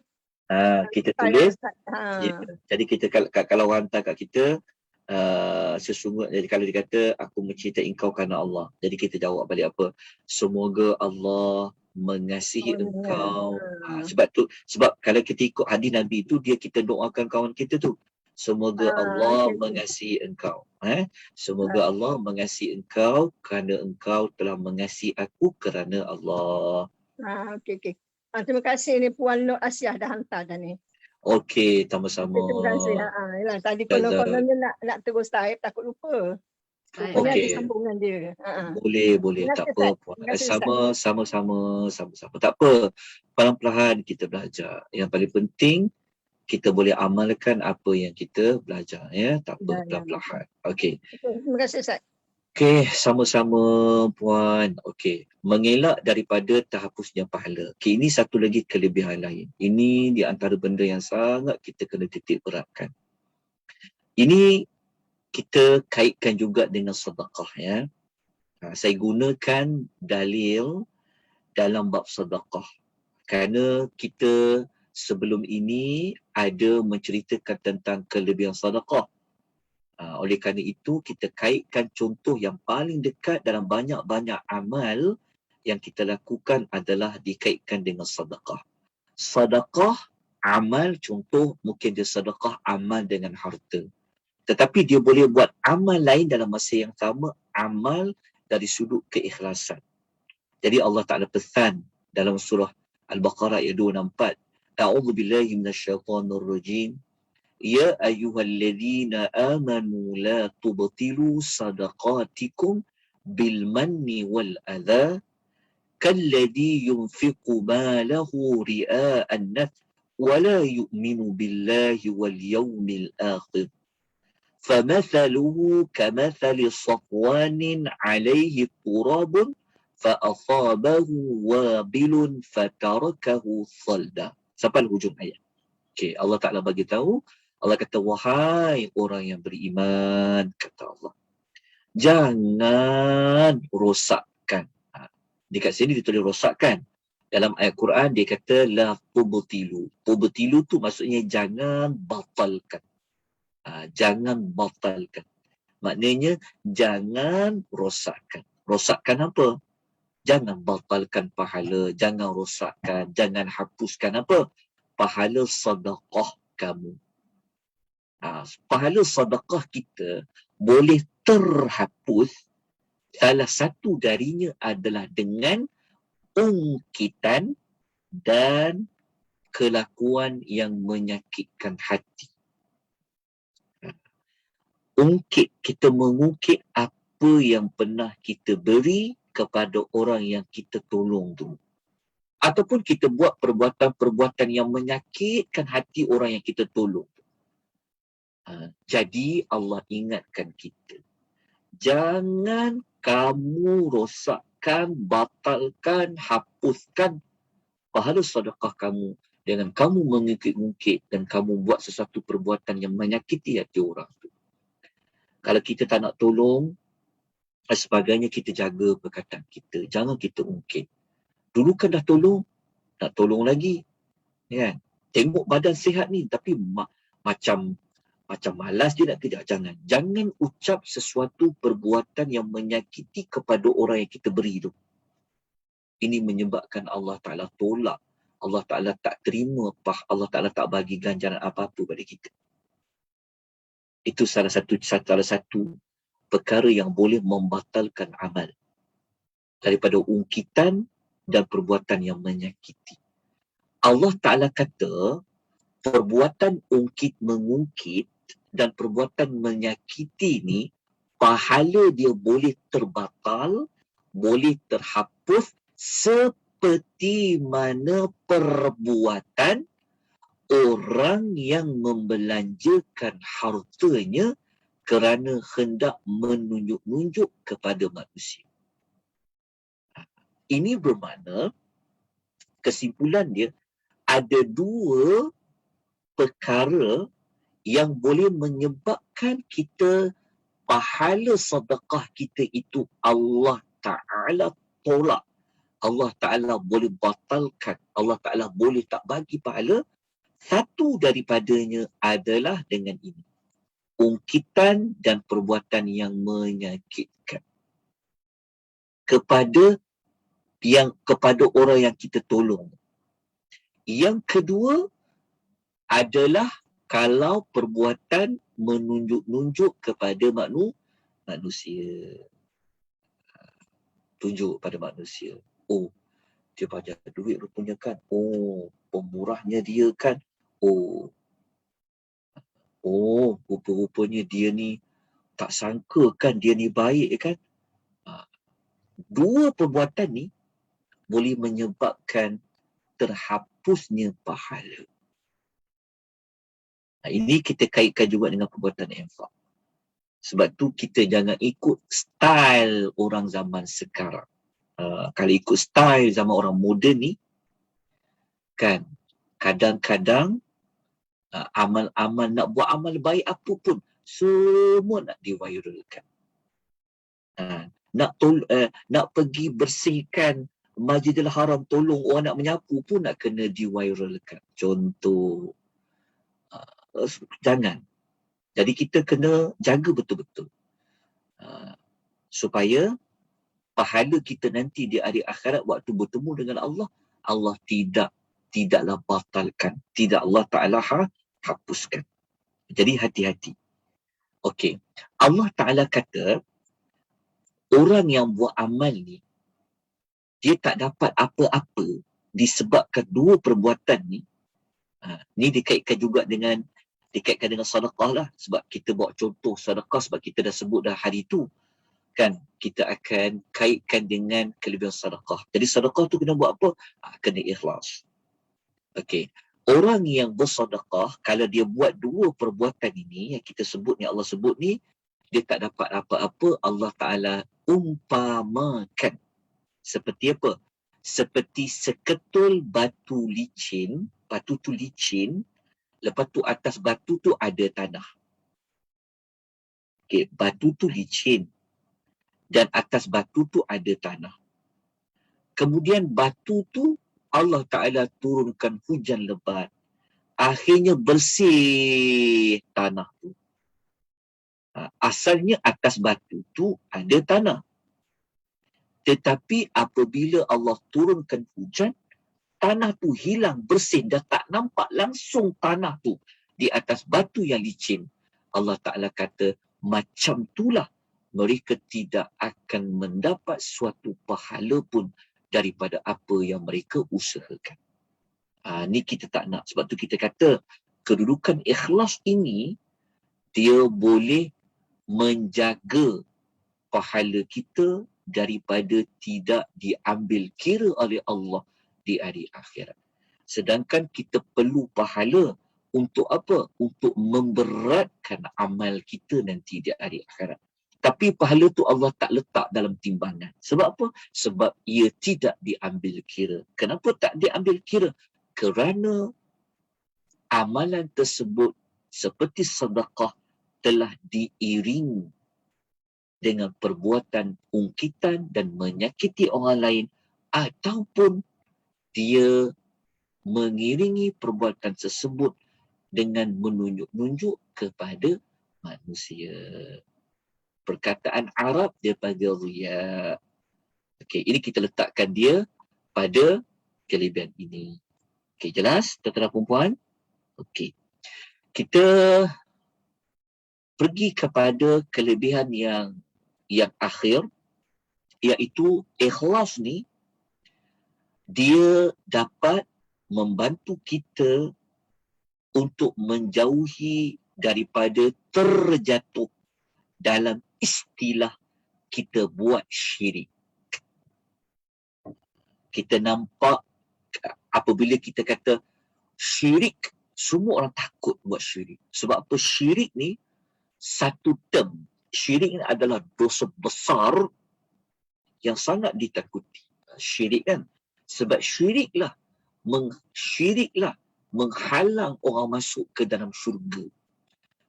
Kita tulis. Jadi kita kalau orang hantar kat kita, sesungguhnya, jadi kalau dia kata aku mencintai engkau kerana Allah, jadi kita jawab balik apa? Semoga Allah mengasihi engkau. Sebab kalau kita ikut hadis Nabi tu, kita doakan kawan kita tu, semoga Allah mengasihi engkau. Semoga Allah mengasihi engkau kerana engkau telah mengasihi aku kerana Allah. Okey. Terima kasih ni Puan Nur Asyah dah hantar dah ni. Okey, sama-sama. Terima kasih. Tadi kononnya nak terus taib takut lupa. Rupanya ada sambungan dia. Boleh. Tak apa. Sama-sama. Tak apa. Perlahan-lahan kita belajar. Yang paling penting, kita boleh amalkan apa yang kita belajar. Ya, tak apa. Perlahan-lahan. Okey. Terima kasih, Ustaz. Okey, sama-sama Puan. Okey, mengelak daripada terhapusnya pahala. Okey, ini satu lagi kelebihan lain. Ini di antara benda yang sangat kita kena titik beratkan. Ini kita kaitkan juga dengan sedekah ya. Saya gunakan dalil dalam bab sedekah kerana kita sebelum ini ada menceritakan tentang kelebihan sedekah. Oleh kerana itu, kita kaitkan contoh yang paling dekat dalam banyak-banyak amal yang kita lakukan adalah dikaitkan dengan sedekah. Sedekah, amal, contoh mungkin dia sedekah amal dengan harta. Tetapi dia boleh buat amal lain dalam masa yang sama, amal dari sudut keikhlasan. Jadi Allah Ta'ala pesan dalam surah Al-Baqarah ayat 264, A'udzubillahi minasyaitonirrajim. Ya ayyuhalladzina amanu la tubtilu sadaqatikum bil manni wal adha kalladhi yunfiqu malahu ria'an nas wa la yu'minu billahi wal yawmil akhir. فَمَثَلُهُ كَمَثَلِ صَفْوَانٍ عَلَيْهِ تُرَابٌ فَأَصَابَهُ وَابِلٌ فَتَرَكَهُ صَلْدًا. Sampai hujung ayat. Okay, Allah Ta'ala bagi tahu, Allah kata, wahai orang yang beriman, kata Allah, jangan rosakkan. Dekat sini ditulis rosakkan. Dalam ayat Quran dia kata la tubtilu. Tubtilu tu maksudnya jangan batalkan. Jangan batalkan. Maknanya jangan rosakkan. Rosakkan apa? Jangan batalkan pahala, jangan rosakkan, jangan hapuskan apa? Pahala sedekah kamu. Pahala sedekah kita boleh terhapus. Salah satu darinya adalah dengan ungkitan dan kelakuan yang menyakitkan hati. Kita mengungkit apa yang pernah kita beri kepada orang yang kita tolong tu. Ataupun kita buat perbuatan-perbuatan yang menyakitkan hati orang yang kita tolong. Jadi Allah ingatkan kita. Jangan kamu rosakkan, batalkan, hapuskan pahala sedekah kamu dengan kamu mengungkit-ungkit dan kamu buat sesuatu perbuatan yang menyakiti hati orang tu. Kalau kita tak nak tolong, sebagainya kita jaga perkataan kita. Jangan kita ungkit. Dulu kan dah tolong, nak tolong lagi. Kan? Tengok badan sihat ni, tapi macam malas je nak tidak. Jangan. Jangan ucap sesuatu perbuatan yang menyakiti kepada orang yang kita beri tu. Ini menyebabkan Allah Ta'ala tolak. Allah Ta'ala tak terima, Allah Ta'ala tak bagi ganjaran apa-apa pada kita. Itu salah satu perkara yang boleh membatalkan amal daripada ungkitan dan perbuatan yang menyakiti. Allah Ta'ala kata perbuatan mengungkit dan perbuatan menyakiti ni pahala dia boleh terbatal, boleh terhapus seperti mana perbuatan orang yang membelanjakan hartanya kerana hendak menunjuk-nunjuk kepada manusia. Ini bermakna kesimpulan dia ada dua perkara yang boleh menyebabkan kita pahala sedekah kita itu Allah Ta'ala tolak. Allah Ta'ala boleh batalkan. Allah Ta'ala boleh tak bagi pahala. Satu daripadanya adalah dengan ini. Ungkitan dan perbuatan yang menyakitkan. Kepada orang yang kita tolong. Yang kedua adalah kalau perbuatan menunjuk-nunjuk kepada manusia. Tunjuk pada manusia. Oh, dia banyak duit rupanya kan. Oh, pemurahnya dia kan. Oh, rupa-rupanya dia ni tak sangka kan dia ni baik kan. Dua perbuatan ni boleh menyebabkan terhapusnya pahala. Ini kita kaitkan juga dengan perbuatan infak. Sebab tu kita jangan ikut style orang zaman sekarang. Kalau ikut style zaman orang moden ni, kan, kadang-kadang amal-amal, nak buat amal baik apa pun, semua nak diviralkan. Nak pergi bersihkan Masjidil Haram, tolong orang nak menyapu pun nak kena diviralkan. Contoh. Jangan. Jadi kita kena jaga betul-betul. Supaya pahala kita nanti di hari akhirat waktu bertemu dengan Allah, Allah tidaklah batalkan. Tidak Allah Ta'ala hapuskan. Jadi hati-hati. Okey. Allah Ta'ala kata, orang yang buat amal ni, dia tak dapat apa-apa disebabkan dua perbuatan ni. Ni dikaitkan dengan sedekah lah. Sebab kita bawa contoh sedekah sebab kita dah sebut dah hari tu. kan kita akan kaitkan dengan kelebihan sedekah. Jadi sedekah tu kena buat apa? Kena ikhlas. Okey. Orang yang bersedekah, kalau dia buat dua perbuatan ini yang kita sebut ni, Allah sebut ni, dia tak dapat apa-apa. Allah Ta'ala umpamakan. Seperti apa? Seperti seketul batu licin. Batu tu licin. Lepas tu atas batu tu ada tanah. Okey, batu tu licin. Dan atas batu tu ada tanah. Kemudian batu tu Allah Ta'ala turunkan hujan lebat. Akhirnya bersih tanah tu. Asalnya atas batu tu ada tanah. Tetapi apabila Allah turunkan hujan, tanah tu hilang bersih. Dah tak nampak langsung tanah tu di atas batu yang licin. Allah Ta'ala kata, macam itulah mereka tidak akan mendapat suatu pahala pun daripada apa yang mereka usahakan. Ni kita tak nak. Sebab tu kita kata kedudukan ikhlas ini dia boleh menjaga pahala kita daripada tidak diambil kira oleh Allah di hari akhirat. Sedangkan kita perlu pahala untuk apa? Untuk memberatkan amal kita nanti di hari akhirat. Tapi pahala tu Allah tak letak dalam timbangan. Sebab apa? Sebab ia tidak diambil kira. Kenapa tak diambil kira? Kerana amalan tersebut seperti sedekah telah diiringi dengan perbuatan ungkitan dan menyakiti orang lain, ataupun dia mengiringi perbuatan tersebut dengan menunjuk-nunjuk kepada manusia. Perkataan Arab dia panggil riya. Okey, ini kita letakkan dia pada kelebihan ini. Okey, jelas tuan-tuan dan puan-puan? Okey. Kita pergi kepada kelebihan yang akhir, iaitu ikhlas ni dia dapat membantu kita untuk menjauhi daripada terjatuh dalam istilah kita buat syirik. Kita nampak apabila kita kata syirik, semua orang takut buat syirik. Sebab apa? Syirik ni satu term. Syirik ni adalah dosa besar yang sangat ditakuti. Syirik kan? Sebab syiriklah menghalang orang masuk ke dalam syurga.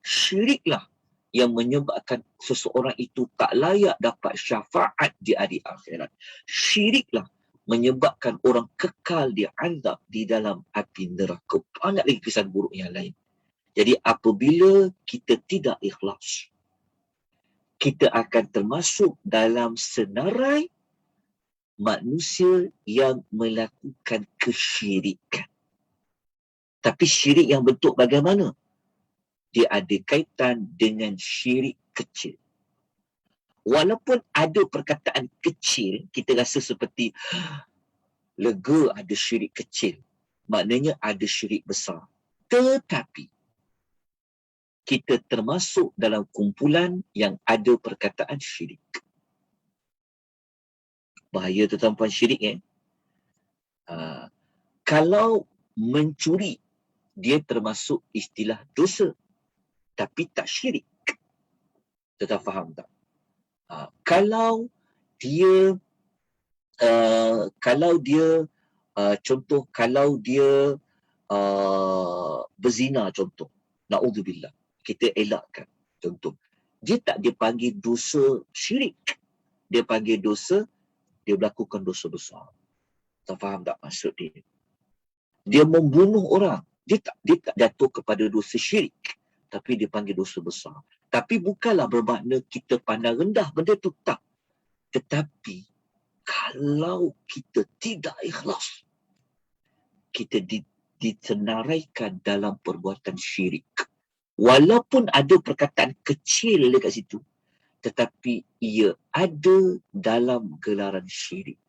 Syiriklah yang menyebabkan seseorang itu tak layak dapat syafaat di hari akhirat. Syiriklah menyebabkan orang kekal diazab di dalam api neraka. Banyak lagi kesan buruk yang lain. Jadi apabila kita tidak ikhlas, kita akan termasuk dalam senarai manusia yang melakukan kesyirikan. Tapi syirik yang bentuk bagaimana? Dia ada kaitan dengan syirik kecil. Walaupun ada perkataan kecil, kita rasa seperti lega ada syirik kecil. Maknanya ada syirik besar. Tetapi kita termasuk dalam kumpulan yang ada perkataan syirik. Bahaya tuan-tuan syirik kalau mencuri, dia termasuk istilah dosa. Tapi tak syirik. Tuan-tuan faham tak? Kalau dia berzina contoh, na'udzubillah, kita elakkan contoh, dia tak dipanggil dosa syirik, dia panggil dosa, dia melakukan dosa besar. Tak faham tak maksud dia? Dia membunuh orang, dia tak jatuh kepada dosa syirik, tapi dia panggil dosa besar. Tapi bukanlah bermakna kita pandang rendah benda tu, tak. Tetapi kalau kita tidak ikhlas, kita ditenaraikan dalam perbuatan syirik. Walaupun ada perkataan kecil dekat situ, tetapi ia ada dalam gelaran syirik.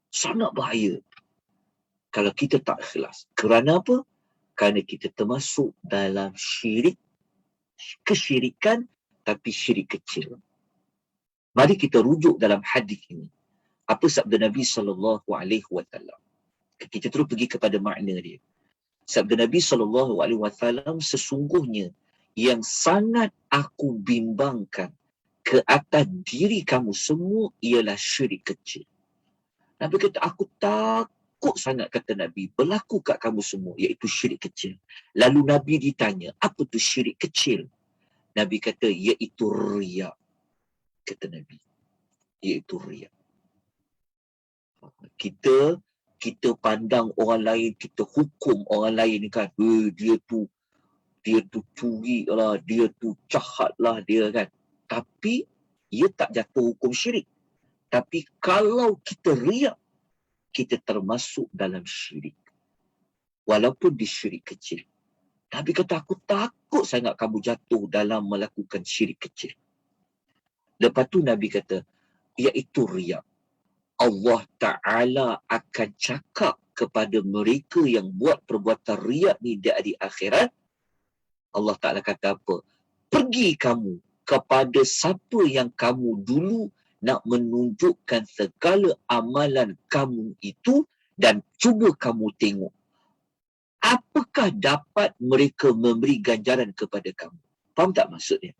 Sangat bahaya kalau kita tak ikhlas. Kerana apa? Kerana kita termasuk dalam syirik, kesyirikan tapi syirik kecil. Mari kita rujuk dalam hadis ini. Apa sabda Nabi SAW? Kita terus pergi kepada makna dia. Sabda Nabi SAW, sesungguhnya yang sangat aku bimbangkan ke atas diri kamu semua ialah syirik kecil. Nabi kata, aku takut sangat, kata Nabi, berlaku kat kamu semua, iaitu syirik kecil. Lalu Nabi ditanya, apa tu syirik kecil? Nabi kata, iaitu riya. Kata Nabi, iaitu riya. Kita pandang orang lain, kita hukum orang lain ni kan, dia tu curi lah, dia tu jahat lah dia kan. Tapi ia tak jatuh hukum syirik. Tapi kalau kita riak, kita termasuk dalam syirik. Walaupun di syirik kecil. Nabi kata, aku takut sangat kamu jatuh dalam melakukan syirik kecil. Lepas tu Nabi kata, iaitu riak. Allah Ta'ala akan cakap kepada mereka yang buat perbuatan riak ni di akhirat. Allah Ta'ala kata apa? Pergi kamu kepada siapa yang kamu dulu nak menunjukkan segala amalan kamu itu dan cuba kamu tengok. Apakah dapat mereka memberi ganjaran kepada kamu? Faham tak maksudnya?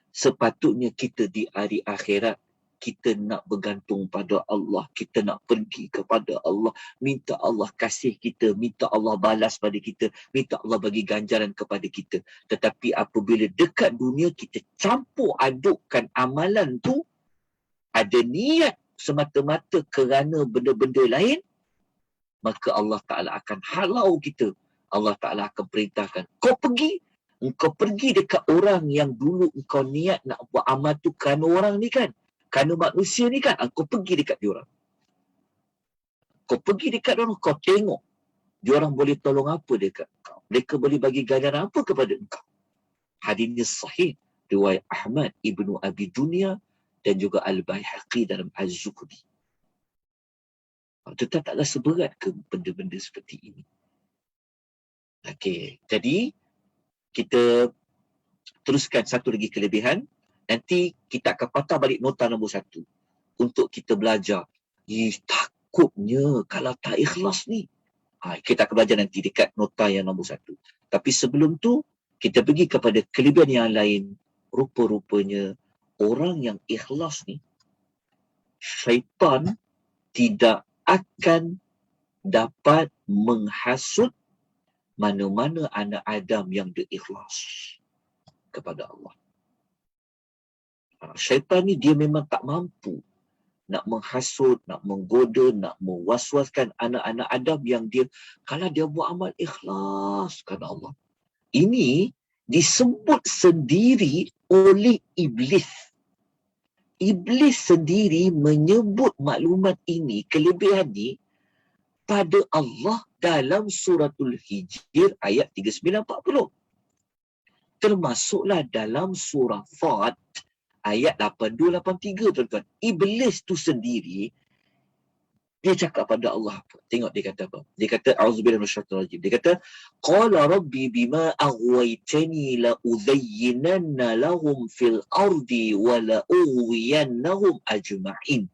Sepatutnya kita di hari akhirat, kita nak bergantung pada Allah. Kita nak pergi kepada Allah. Minta Allah kasih kita. Minta Allah balas pada kita. Minta Allah bagi ganjaran kepada kita. Tetapi apabila dekat dunia, kita campur adukkan amalan tu, ada niat semata-mata kerana benda-benda lain, maka Allah Ta'ala akan halau kita. Allah Ta'ala akan perintahkan, engkau pergi dekat orang yang dulu engkau niat nak buat amal tu kerana orang ni kan, kerana manusia ni kan, engkau pergi dekat diorang. Kau pergi dekat diorang, kau tengok diorang boleh tolong apa dekat kau. Mereka boleh bagi ganjaran apa kepada engkau. Hadis ini sahih, riwayat Ahmad Ibnu Abi Dunya dan juga Al-Baihaqi dalam Az-Zuhdi. Tetap taklah seberat ke benda-benda seperti ini. Okey, jadi kita teruskan satu lagi kelebihan. Nanti kita akan patah balik nota nombor 1 untuk kita belajar. Takutnya kalau tak ikhlas ni. Kita akan belajar nanti dekat nota yang nombor 1. Tapi sebelum tu, kita pergi kepada kelebihan yang lain. Rupa-rupanya orang yang ikhlas ni, syaitan tidak akan dapat menghasut mana-mana anak Adam yang diikhlas kepada Allah. Syaitan ni dia memang tak mampu nak menghasut, nak menggoda, nak mewaswaskan anak-anak Adam yang dia, kalau dia buat amal ikhlas kerana Allah. Ini disebut sendiri oleh Iblis. Iblis sendiri menyebut maklumat ini, kelebihan ini pada Allah dalam suratul Hijr ayat 39-40. Termasuklah dalam surah Fat ayat 82-83, tuan-tuan. Iblis tu sendiri, dia cakap pada Allah apa? Tengok dia kata apa? Dia kata, a'udzubillahi minasyaitonir rajim. Dia kata, qala rabbi bima aghwaytani la udzayyinanna lahum fil ardi wa la ughwiyannahum ajma'in.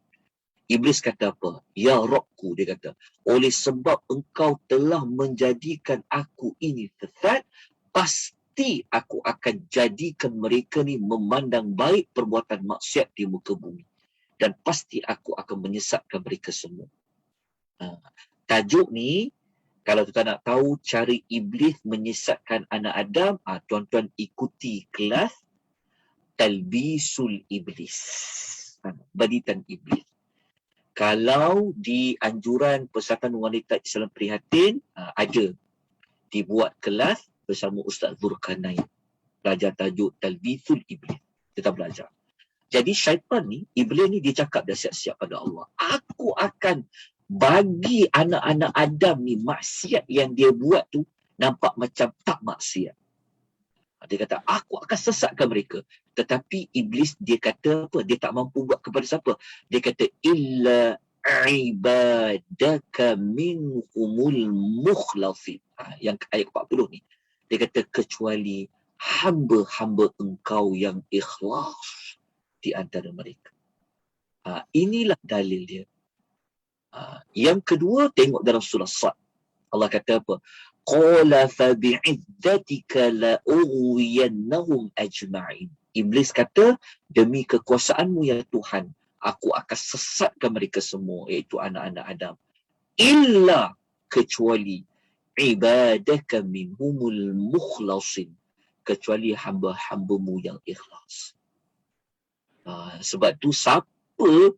Iblis kata apa? Ya Rabbku, dia kata, oleh sebab engkau telah menjadikan aku ini sesat, pasti aku akan jadikan mereka ni memandang baik perbuatan maksiat di muka bumi. Dan pasti aku akan menyesatkan mereka semua. Tajuk ni, kalau tuan nak tahu cara Iblis menyesatkan anak Adam, tuan-tuan ikuti kelas Talbisul Iblis. Baditan Iblis. Kalau di anjuran Persatuan Wanita Islam Prihatin, ada dibuat kelas bersama Ustaz Zulkarnain. Belajar tajuk Talbisul Iblis. Kita belajar. Jadi syaitan ni, Iblis ni dia cakap dah siap-siap pada Allah. Aku akan bagi anak-anak Adam ni maksiat yang dia buat tu nampak macam tak maksiat. Dia kata, aku akan sesatkan mereka. Tetapi Iblis dia kata apa? Dia tak mampu buat kepada siapa? Dia kata, illa ibadaka minhumul mukhlasin. Yang ayat 40 ni. Dia kata, kecuali hamba-hamba engkau yang ikhlas di antara mereka. Inilah dalil dia. Yang kedua, tengok dalam surah Sad. Allah kata apa? Qala fa bi'iddatika la ughwiyannahum ajma'in. Iblis kata, demi kekuasaanmu ya Tuhan, aku akan sesatkan mereka semua, iaitu anak-anak Adam. Illa, kecuali ibadaka minhumul mukhlasin, kecuali hamba-hambamu yang ikhlas. Sebab tu siapa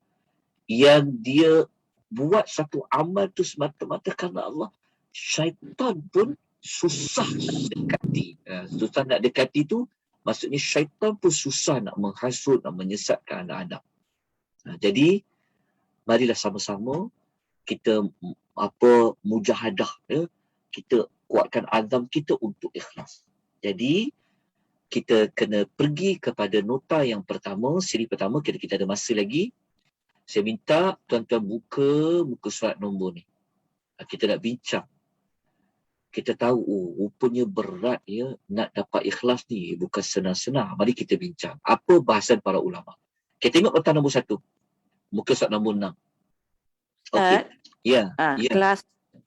yang dia buat satu amal tu semata-mata kerana Allah, syaitan pun susah nak dekati. Susah nak dekati tu maksudnya syaitan pun susah nak menghasut, nak menyesatkan anak Adam. Jadi marilah sama-sama kita mujahadah, ya. Kita kuatkan azam kita untuk ikhlas. Jadi kita kena pergi kepada nota yang pertama, siri pertama. Kita ada masa lagi. Saya minta tuan-tuan buka muka surat nombor ni. Kita nak bincang. Kita tahu, rupanya berat ya nak dapat ikhlas ni. Bukan senang-senang. Mari kita bincang. Apa bahasan para ulama? Kita tengok nota nombor 1. Muka surat nombor 6. Okey. Ya.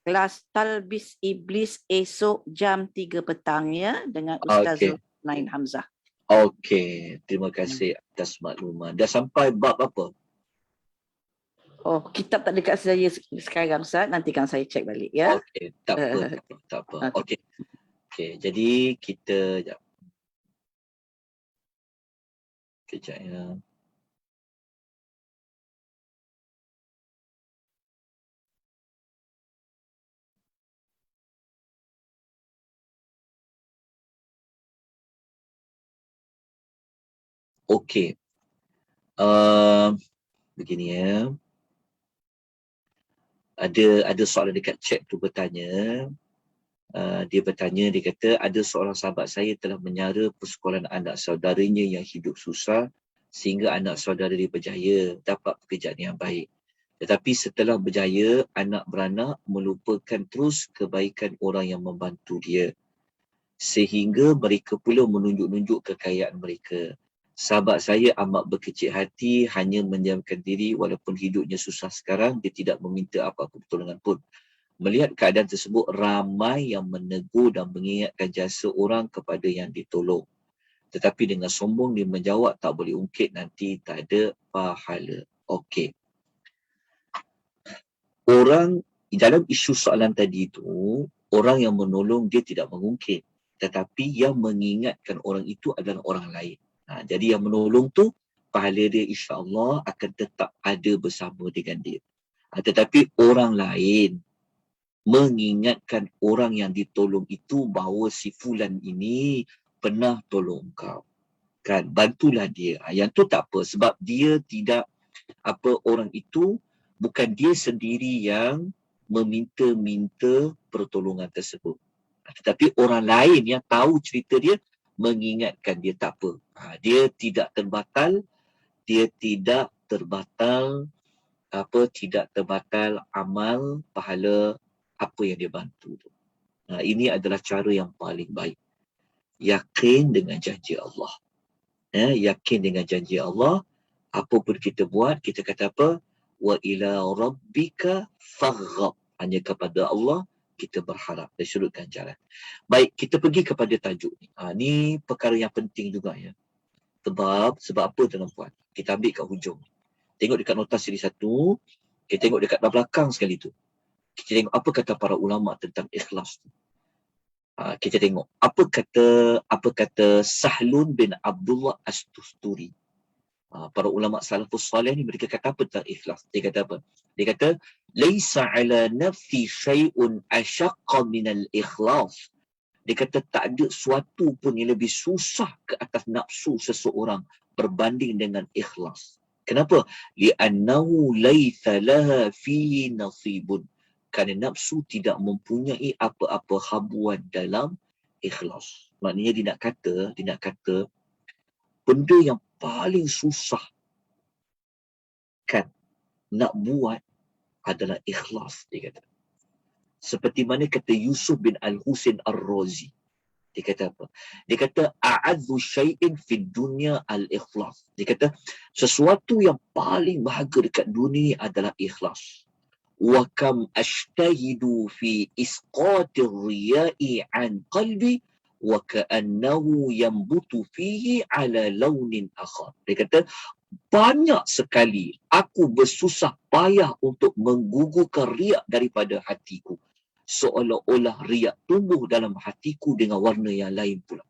Kelas Talbis Iblis esok jam 3 petang ya, dengan Ustaz Zulkarnain Hamzah. Okey. Terima kasih atas maklumat. Dah sampai bab apa? Kitab tak dekat saya sekarang Ustaz, nantikan saya cek balik ya. Okey, tak apa. Okey. Jadi kita kejap ya. Okey. Begini ya. Ada soalan dekat chat tu bertanya. Dia bertanya, dia kata ada seorang sahabat saya telah menyara persekolahan anak saudaranya yang hidup susah sehingga anak saudara dia berjaya dapat pekerjaan yang baik. Tetapi setelah berjaya, anak beranak melupakan terus kebaikan orang yang membantu dia. Sehingga mereka pula menunjuk-nunjuk kekayaan mereka. Sahabat saya amat berkecil hati, hanya mendiamkan diri walaupun hidupnya susah sekarang, dia tidak meminta apa-apa pertolongan pun. Melihat keadaan tersebut, ramai yang menegur dan mengingatkan jasa orang kepada yang ditolong. Tetapi dengan sombong dia menjawab, tak boleh ungkit, nanti tak ada pahala. Okey. Orang, dalam isu soalan tadi tu, orang yang menolong dia tidak mengungkit. Tetapi yang mengingatkan orang itu adalah orang lain. Jadi yang menolong tu, pahala dia insya-Allah akan tetap ada bersama dengan dia. Tetapi orang lain mengingatkan orang yang ditolong itu bahawa si fulan ini pernah tolong kau. Kan, bantulah dia. Yang tu tak apa sebab dia tidak orang itu bukan dia sendiri yang meminta-minta pertolongan tersebut. Tetapi orang lain yang tahu cerita dia mengingatkan dia, tak apa. Dia tidak terbatal amal pahala apa yang dia bantu tu. Ini adalah cara yang paling baik. Yakin dengan janji Allah. Yakin dengan janji Allah. Apa pun kita buat, kita kata apa? Wa ila rabbika faghab. Hanya kepada Allah kita berharap dari sudut ganjaran. Baik, kita pergi kepada tajuk ni. Ni perkara yang penting juga ya. Sebab apa tuan-tuan? Kita ambil kat hujung. Tengok dekat nota siri 1. Kita tengok dekat belakang sekali tu. Kita tengok apa kata para ulama tentang ikhlas tu. Kita tengok apa kata Sahlun bin Abdullah As-Tusturi. Para ulama salafus salih ni mereka kata apa tentang ikhlas? Dia kata apa? Dia kata laisa ala nafsi syai'un ashaqqa minal ikhlas. Dia kata tak ada suatu pun yang lebih susah ke atas nafsu seseorang berbanding dengan ikhlas. Kenapa? Li'annahu laitha laha fihi nasibun. Kerana nafsu tidak mempunyai apa-apa habuan dalam ikhlas. Maknanya dia nak kata benda yang paling susah kan nak buat adalah ikhlas, dia kata. Seperti mana kata Yusuf bin Al-Husain Ar-Razi. Dia kata apa? Dia kata a'adzu syai'in fid dunya al-ikhlas. Dia kata sesuatu yang paling berharga dekat dunia adalah ikhlas. Wa kam ashtahidu fi isqatir riya'i an qalbi wa ka'annahu yanbutu fihi ala launin akhar. Dia kata banyak sekali aku bersusah payah untuk menggugurkan riak daripada hatiku. Seolah-olah riak tumbuh dalam hatiku dengan warna yang lain pula.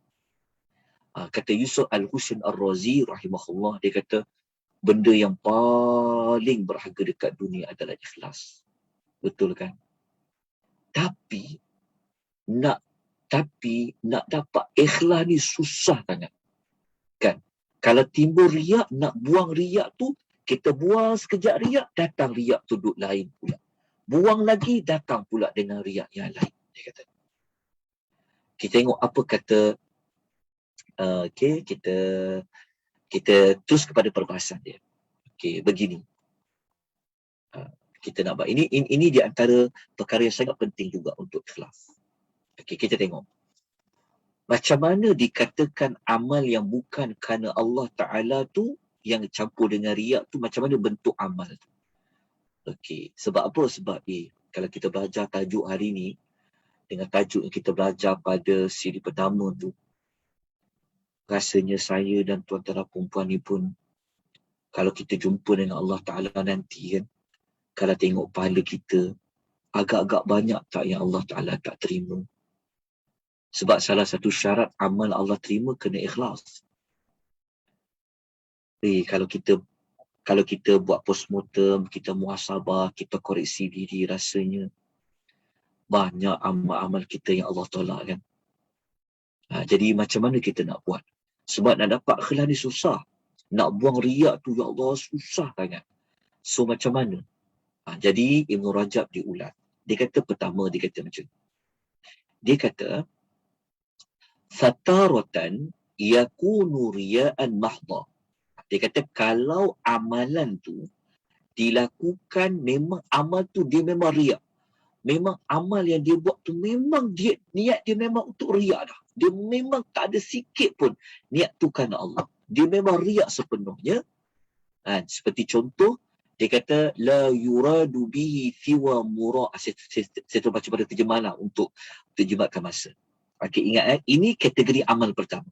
Kata Yusuf Al-Husain Ar-Razi rahimahullah, dia kata benda yang paling berharga dekat dunia adalah ikhlas. Betul kan? Tapi nak dapat ikhlas ni susah sangat. Kan? Kalau timbul riak, nak buang riak tu, kita buang sekejap riak, datang riak tu duduk lain pula. Buang lagi, datang pula dengan riak yang lain. Dia kata. Kita tengok apa kata, kita terus kepada perbahasan dia. Begini. Kita nak buat. Ini di antara perkara yang sangat penting juga untuk ikhlas. Kita tengok. Macam mana dikatakan amal yang bukan kerana Allah Ta'ala tu, yang campur dengan riak tu, macam mana bentuk amal tu? Sebab apa? Sebab kalau kita belajar tajuk hari ni, dengan tajuk yang kita belajar pada siri pertama tu, rasanya saya dan tuan-tuan perempuan ni pun, kalau kita jumpa dengan Allah Ta'ala nanti kan, kalau tengok pahala kita, agak-agak banyak tak yang Allah Ta'ala tak terima. Sebab salah satu syarat amal Allah terima kena ikhlas. Kalau kita buat postmortem, kita muhasabah, kita koreksi diri, rasanya banyak amal-amal kita yang Allah tolak kan. Jadi macam mana kita nak buat? Sebab nak dapat ikhlas ni susah. Nak buang riak tu, ya Allah, susah sangat. So macam mana? Jadi Ibn Rajab diulat. Dia kata pertama, dia kata macam ni. Dia kata, fataratan yakunu riya'an mahdha. Dia kata kalau amalan tu dilakukan, memang amal tu dia memang riak. Memang amal yang dia buat tu memang dia niat dia memang untuk riak dah. Dia memang tak ada sikit pun niat tu kerana Allah. Dia memang riak sepenuhnya. Seperti contoh, dia kata la yuradu bihi siwa mura'. Saya baca pada terjemahan lah untuk terjemahkan masa. Ingat ini kategori amal pertama.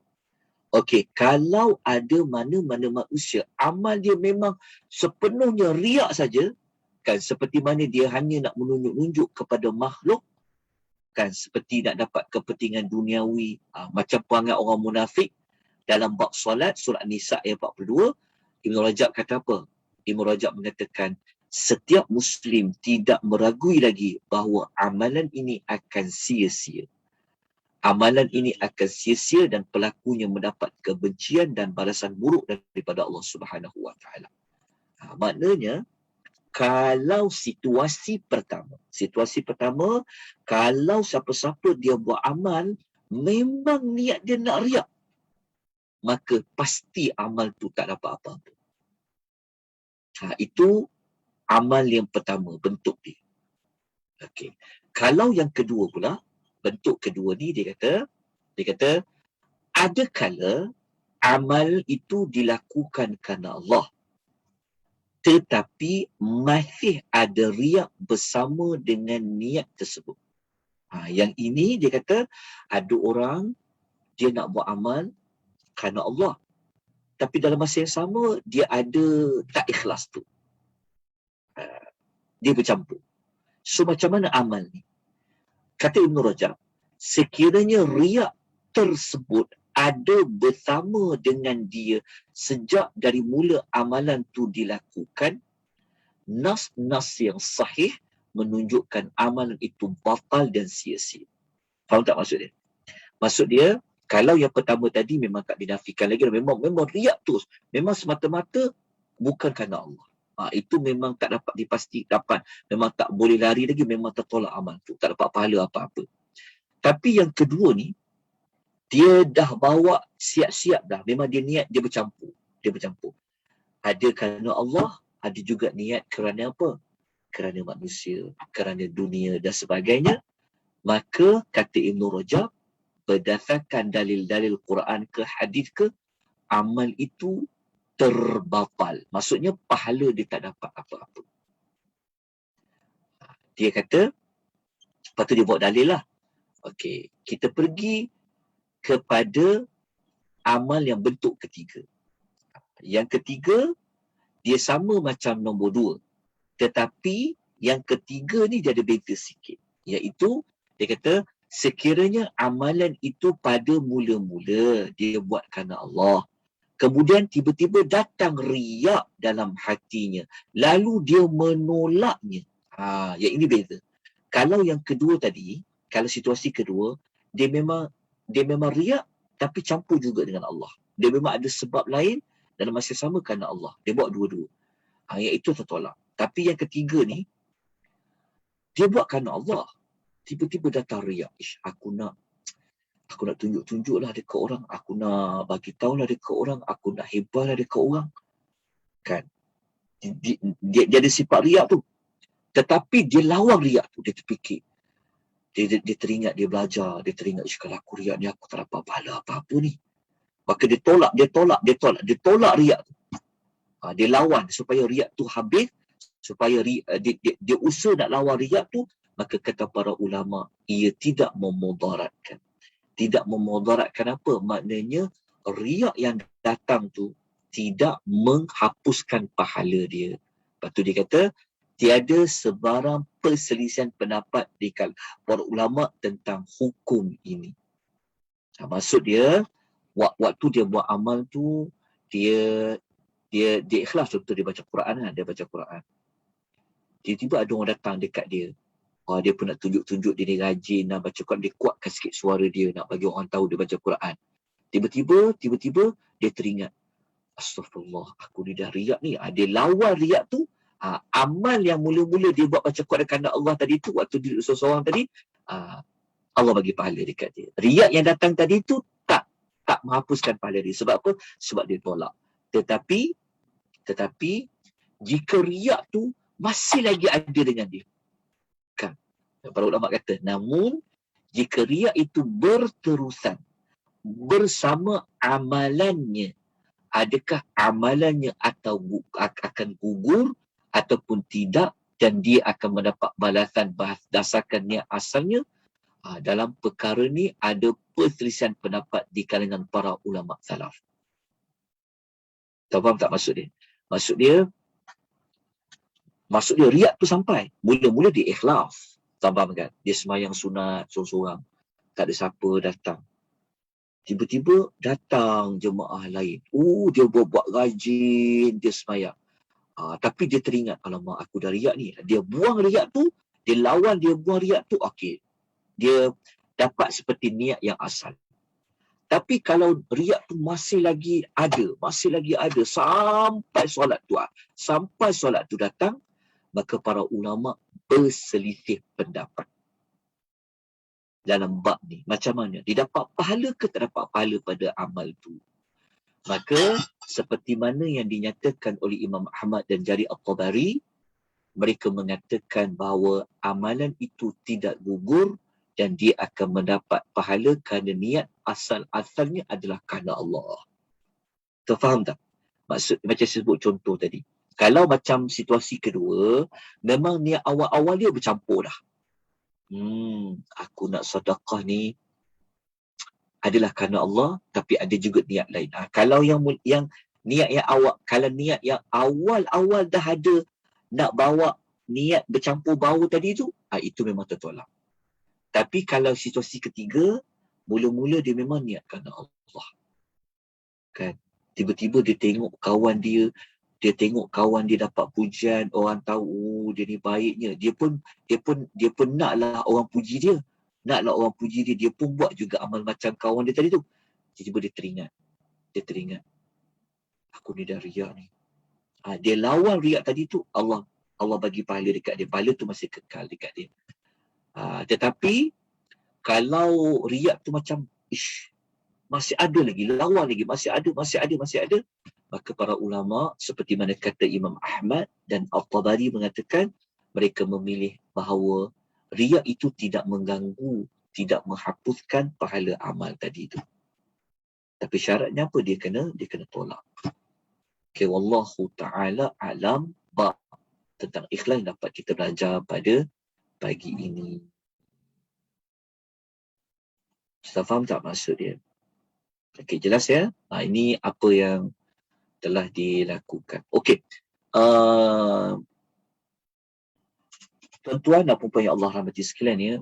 Kalau ada mana-mana manusia, amal dia memang sepenuhnya riak saja, kan, seperti mana dia hanya nak menunjuk-nunjuk kepada makhluk, kan, seperti nak dapat kepentingan duniawi, macam perangai orang munafik dalam bab solat, surah Nisa ayat 42, Ibn Rajab kata apa? Ibn Rajab mengatakan, setiap Muslim tidak meragui lagi bahawa amalan ini akan sia-sia. Amalan ini akan sia-sia dan pelakunya mendapat kebencian dan balasan buruk daripada Allah Subhanahu Wa Taala. Maknanya, kalau situasi pertama, kalau siapa-siapa dia buat amal, memang niat dia nak riak, maka pasti amal tu tak dapat apa-apa. Itu amal yang pertama, bentuk dia. Kalau yang kedua pula, bentuk kedua ni dia kata ada kala amal itu dilakukan kerana Allah, tetapi masih ada riak bersama dengan niat tersebut. Yang ini dia kata ada orang dia nak buat amal kerana Allah, tapi dalam masa yang sama dia ada tak ikhlas tu. Dia bercampur. So macam mana amal ni? Kata Ibn Rajab, sekiranya riak tersebut ada bersama dengan dia sejak dari mula amalan tu dilakukan, nas-nas yang sahih menunjukkan amalan itu batal dan sia-sia. Faham tak maksud dia? Maksud dia, kalau yang pertama tadi memang tak dinafikan lagi, memang riak terus, memang semata-mata bukan kerana Allah. Itu memang tak dapat dipastikan, memang tak boleh lari lagi, memang tertolak amal tu, tak dapat pahala apa-apa. Tapi yang kedua ni, dia dah bawa siap-siap dah, memang dia niat, dia bercampur. Ada kerana Allah, ada juga niat kerana apa? Kerana manusia, kerana dunia dan sebagainya. Maka kata Ibn Rajab, berdasarkan dalil-dalil Quran ke hadis ke, amal itu terbatal. Maksudnya pahala dia tak dapat apa-apa. Dia kata, lepas tu dia bawa dalil lah. Okey, kita pergi kepada amal yang bentuk ketiga. Yang ketiga, dia sama macam nombor 2. Tetapi yang ketiga ni dia ada beza sikit. Iaitu, dia kata, sekiranya amalan itu pada mula-mula dia buat kerana Allah. Kemudian tiba-tiba datang riak dalam hatinya. Lalu dia menolaknya. Yang ini beza. Kalau yang kedua tadi, kalau situasi kedua, dia memang riak tapi campur juga dengan Allah. Dia memang ada sebab lain dalam masa sama kerana Allah. Dia buat dua-dua. Yang itu tertolak. Tapi yang ketiga ni, dia buat kerana Allah. Tiba-tiba datang riak. Aku nak tunjuk-tunjuk lah dekat orang. Aku nak bagi tahu lah dekat orang. Aku nak hebat lah dekat orang. Kan? Dia ada sifat riak tu. Tetapi dia lawan riak tu. Dia terfikir. Dia teringat dia belajar. Dia teringat, kalau aku riak ni aku tak dapat pahala apa-apa ni. Maka dia tolak riak tu. Dia lawan supaya riak tu habis. Supaya dia usaha nak lawan riak tu. Maka kata para ulama, ia tidak memudaratkan. Tidak memudaratkan apa? Maknanya riak yang datang tu tidak menghapuskan pahala dia. Lepas tu dia kata, tiada sebarang perselisihan pendapat di kalangan para ulama tentang hukum ini. Maksud dia, waktu dia buat amal tu, dia ikhlas. Contoh dia baca Quran, dia baca Quran. Tiba-tiba ada orang datang dekat dia. Dia pun nak tunjuk-tunjuk dia ni rajin nak baca Quran. Dia kuatkan sikit suara dia nak bagi orang tahu dia baca Quran. Tiba-tiba dia teringat, astagfirullah, aku ni dah riak ni. Dia lawan riak tu. Amal yang mula-mula dia buat baca Quran kerana Allah tadi tu, waktu dia seorang tadi, Allah bagi pahala dekat dia. Riak yang datang tadi tu tak menghapuskan pahala dia. Sebab apa? Sebab dia tolak. Tetapi jika riak tu masih lagi ada dengan dia. Kan? Para ulama kata, namun jika riak itu berterusan bersama amalannya, adakah amalannya akan gugur ataupun tidak, dan dia akan mendapat balasan berdasarkan niat asalnya? Dalam perkara ni ada perselisihan pendapat di kalangan para ulama salaf. Tahu faham tak maksud dia? Maksud dia riak tu sampai. Mula-mula dia ikhlas. Tahu faham kan? Dia semayang sunat seorang-seorang. Tak ada siapa datang. Tiba-tiba datang jemaah lain. Dia buat rajin, dia semayang. Tapi dia teringat, alamak aku dah riak ni. Dia buang riak tu, dia lawan, dia buang riak tu, okey. Dia dapat seperti niat yang asal. Tapi kalau riak tu masih lagi ada sampai solat tu datang, maka para ulama berselisih pendapat dalam bab ni. Macam mana? Dia dapat pahala ke tak dapat pahala pada amal tu? Maka seperti mana yang dinyatakan oleh Imam Ahmad dan Jarir At-Tabari, mereka mengatakan bahawa amalan itu tidak gugur dan dia akan mendapat pahala kerana niat asal-asalnya adalah kerana Allah. Terfaham tak? Maksud macam saya sebut contoh tadi. Kalau macam situasi kedua, memang niat awal-awal dia bercampur dah. Aku nak sedekah ni adalah kerana Allah, tapi ada juga niat lain. Kalau yang niat yang awal, kalau niat yang awal-awal dah ada nak bawa niat bercampur bau tadi tu, itu memang tertolak. Tapi kalau situasi ketiga, mula-mula dia memang niat kerana Allah. Kan? Tiba-tiba dia tengok kawan dia dapat pujian, orang tahu dia ni baiknya. Dia pun naklah orang puji dia. Dia pun buat juga amal macam kawan dia tadi tu. Tiba-tiba dia teringat. Aku ni dah riak ni. Dia lawan riak tadi tu, Allah bagi pahala dekat dia. Pahala tu masih kekal dekat dia. Tetapi kalau riak tu macam masih ada lagi, lawan lagi, masih ada, maka para ulama seperti mana kata Imam Ahmad dan At-Tabari mengatakan, mereka memilih bahawa riak itu tidak mengganggu tidak menghapuskan pahala amal tadi tu. Tapi syaratnya apa? Dia kena tolak. Okay, wallahu ta'ala alam tentang ikhlas yang dapat kita belajar pada pagi ini. Kita faham tak maksud dia? Okey, jelas ya? Ini apa yang telah dilakukan. Okey. Tuan-tuan dan puan yang Allah rahmati sekalian ya,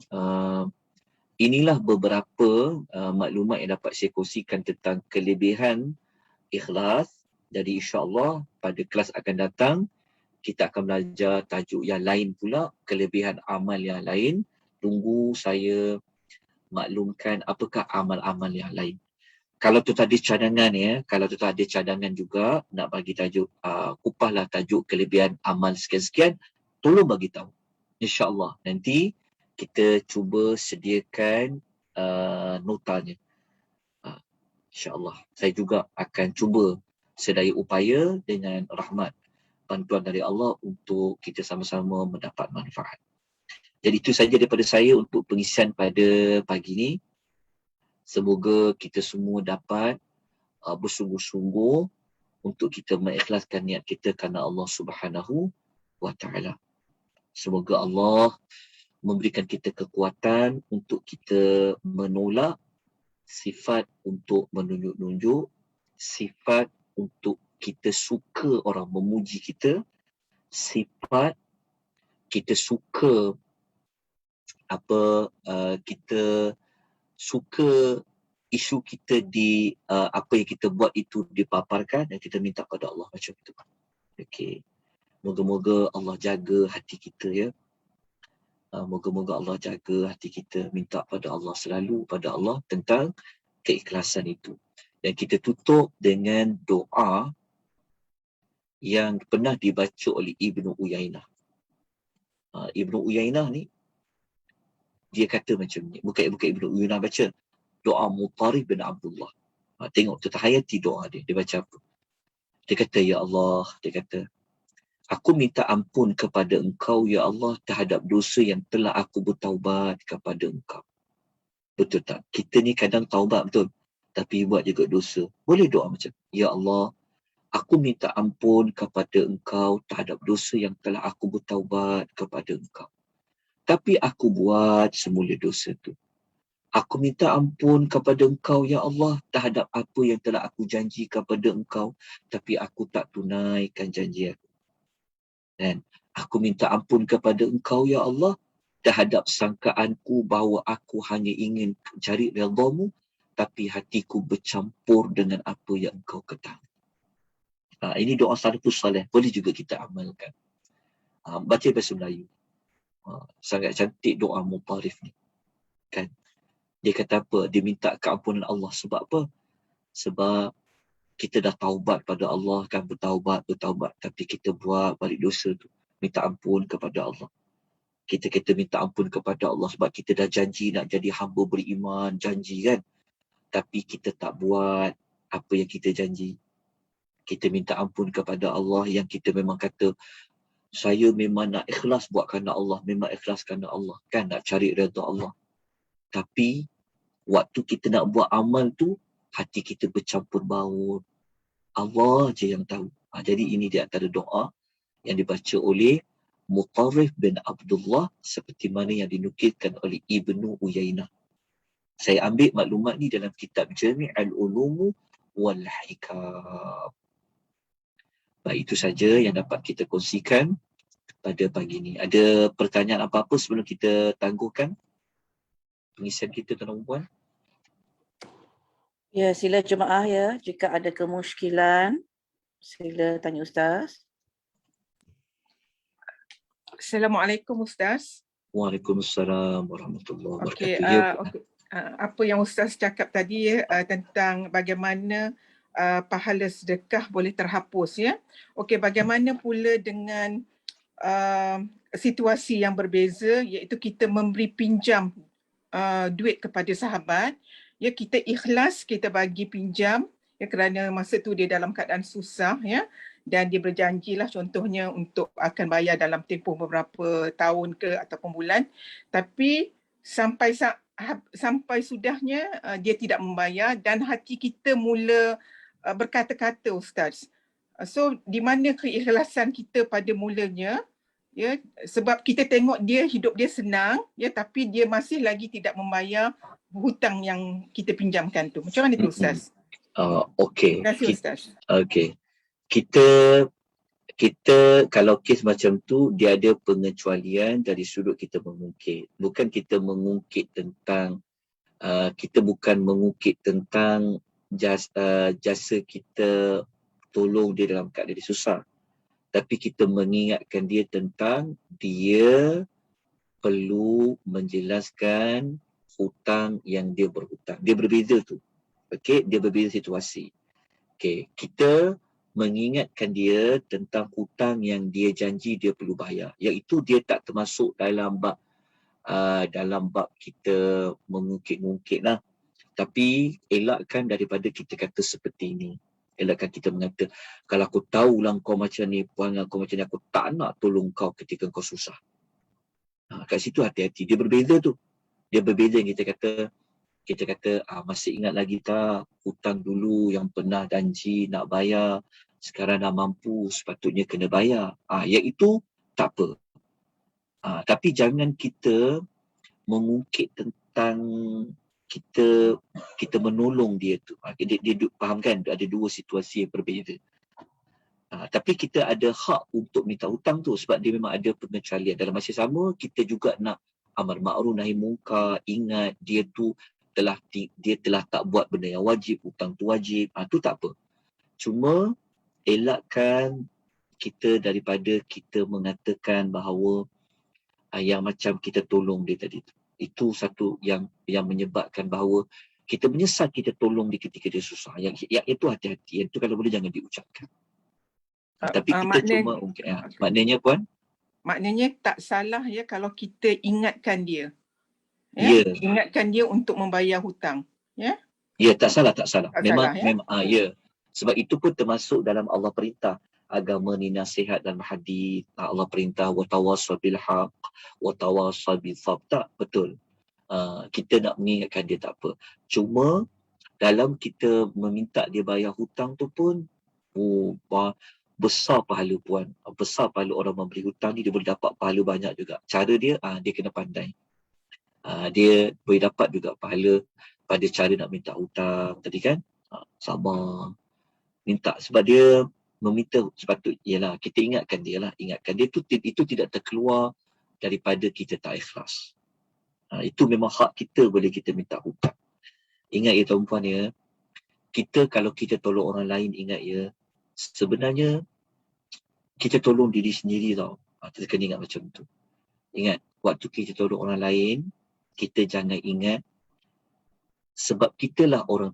inilah beberapa maklumat yang dapat saya kongsikan tentang kelebihan ikhlas. Jadi insya-Allah pada kelas akan datang kita akan belajar tajuk yang lain pula, kelebihan amal yang lain. Tunggu saya maklumkan apakah amal-amal yang lain. Kalau tu tadi cadangan ya, kalau tu ada cadangan juga nak bagi tajuk, kupaslah tajuk kelebihan amal sekian-sekian, tolong bagi tahu. InsyaAllah nanti kita cuba sediakan notanya. InsyaAllah saya juga akan cuba sedaya upaya dengan rahmat bantuan dari Allah untuk kita sama-sama mendapat manfaat. Jadi itu saja daripada saya untuk pengisian pada pagi ini. Semoga kita semua dapat bersungguh-sungguh untuk kita mengikhlaskan niat kita kerana Allah Subhanahu wa Ta'ala. Semoga Allah memberikan kita kekuatan untuk kita menolak sifat untuk menunjuk-nunjuk, sifat untuk kita suka orang memuji kita, sifat kita suka kita suka isu kita apa yang kita buat itu dipaparkan dan kita minta pada Allah macam itu. Okey. Moga-moga Allah jaga hati kita ya. Moga-moga Allah jaga hati kita, minta pada Allah selalu pada Allah tentang keikhlasan itu. Dan kita tutup dengan doa yang pernah dibaca oleh Ibnu Uyainah. Ibnu Uyainah ni dia kata macam ni, bukan Ibnu Uyainah baca, doa Mutarif bin Abdullah. Tengok tu tahayati doa dia baca apa. Dia kata, ya Allah, dia kata, aku minta ampun kepada engkau ya Allah terhadap dosa yang telah aku bertaubat kepada engkau. Betul tak? Kita ni kadang taubat betul, tapi buat juga dosa. Boleh doa macam, ya Allah, aku minta ampun kepada engkau terhadap dosa yang telah aku bertaubat kepada engkau. Tapi aku buat semula dosa tu. Aku minta ampun kepada engkau ya Allah terhadap apa yang telah aku janji kepada engkau, tapi aku tak tunaikan janji aku. Dan aku minta ampun kepada engkau ya Allah terhadap sangkaanku bahawa aku hanya ingin cari redha-Mu, tapi hatiku bercampur dengan apa yang engkau ketahui. Ini doa salafus salih, boleh juga kita amalkan. Baca bahasa Melayu. Sangat cantik doa Mutarif ni. Kan? Dia kata apa? Dia minta keampunan Allah. Sebab apa? Sebab kita dah taubat pada Allah kan, bertaubat, tapi kita buat balik dosa tu. Minta ampun kepada Allah. Kita minta ampun kepada Allah sebab kita dah janji nak jadi hamba beriman, janji kan. Tapi kita tak buat apa yang kita janji. Kita minta ampun kepada Allah yang kita memang kata, saya memang nak ikhlas buat kerana Allah, memang ikhlas kerana Allah. Kan nak cari redha Allah. Tapi waktu kita nak buat amal tu, hati kita bercampur baur. Allah je yang tahu. Jadi ini di antara doa yang dibaca oleh Mutarif bin Abdullah seperti mana yang dinukilkan oleh Ibnu Uyainah. Saya ambil maklumat ni dalam kitab Jami'ul Ulum wal Hikam. Baik, itu saja yang dapat kita kongsikan pada pagi ini. Ada pertanyaan apa-apa sebelum kita tangguhkan pengisian kita, tuan-tuan dan puan? Ya, sila jemaah ya. Jika ada kemusykilan, sila tanya Ustaz. Assalamualaikum Ustaz. Waalaikumsalam warahmatullahi Okey, wabarakatuh. apa yang Ustaz cakap tadi ya, tentang bagaimana pahala sedekah boleh terhapus ya. Okey, bagaimana pula dengan situasi yang berbeza, iaitu kita memberi pinjam duit kepada sahabat, ya, kita ikhlas kita bagi pinjam ya kerana masa tu dia dalam keadaan susah ya, dan dia berjanjilah contohnya untuk akan bayar dalam tempoh beberapa tahun ke ataupun bulan, tapi sampai sampai sudahnya dia tidak membayar dan hati kita mula berkata-kata, Ustaz. So di mana keikhlasan kita pada mulanya, ya, sebab kita tengok dia hidup dia senang, ya, tapi dia masih lagi tidak membayar hutang yang kita pinjamkan tu. Macam mana tu, Ustaz? Okey. Terima kasih, Ustaz. Okey. Kita kalau kes macam tu, dia ada pengecualian dari sudut kita mengungkit. Bukan kita mengungkit tentang kita bukan mengungkit tentang jasa kita tolong dia dalam keadaan dia susah. Tapi kita mengingatkan dia tentang dia perlu menjelaskan hutang yang dia berhutang. Dia berbeza tu. Okey, dia berbeza situasi. Okey, kita mengingatkan dia tentang hutang yang dia janji dia perlu bayar. Iaitu dia tak termasuk dalam bab kita mengungkit-ungkit lah. Tapi elakkan daripada kita kata seperti ini. Elakkan kita mengata, kalau aku tahulah kau macam ni, puan kau macam ni, aku tak nak tolong kau ketika kau susah. Kat situ hati-hati. Dia berbeza tu. Dia berbeza yang kita kata masih ingat lagi tak hutang dulu yang pernah janji nak bayar, sekarang dah mampu, sepatutnya kena bayar. Iaitu tak apa. Tapi jangan kita mengungkit tentang kita menolong dia tu. Dia faham kan? Ada dua situasi yang berbeza. Tapi kita ada hak untuk minta hutang tu sebab dia memang ada pengecualian. Dalam masa sama, kita juga nak amar ma'ruf nahi munkar. Ingat dia telah tak buat benda yang wajib, hutang tu wajib. Tu tak apa. Cuma elakkan kita daripada kita mengatakan bahawa yang macam kita tolong dia tadi tu. Itu satu yang menyebabkan bahawa kita menyesal kita tolong dia ketika dia susah. Yang itu hati-hati. Yang itu kalau boleh jangan diucapkan. Tapi kita cuma maknanya puan? Maknanya tak salah ya kalau kita ingatkan dia. Ya. Ingatkan dia untuk membayar hutang. Ya? Ya, tak salah. Memang, ya? Sebab itu pun termasuk dalam Allah perintah. Agama ni nasihat dan hadis. Allah perintah watawassaw bil haq watawassaw bis sabr. Tak, betul. Kita nak mengingatkan dia tak apa. Cuma dalam kita meminta dia bayar hutang tu pun besar pahala puan. Besar pahala orang memberi hutang ni, dia boleh dapat pahala banyak juga. Cara dia kena pandai. Dia boleh dapat juga pahala pada cara nak minta hutang tadi kan. Sabar. Minta sebab dia meminta sepatutnya, ialah kita ingatkan dia itu tidak terkeluar daripada kita tak ikhlas. Itu memang hak kita, boleh kita minta hutang. Ingat ya tuan-puan ya, kalau kita tolong orang lain, ingat ya, sebenarnya kita tolong diri sendiri tau. Kita kena ingat macam tu. Ingat, waktu kita tolong orang lain, kita jangan ingat sebab kitalah orang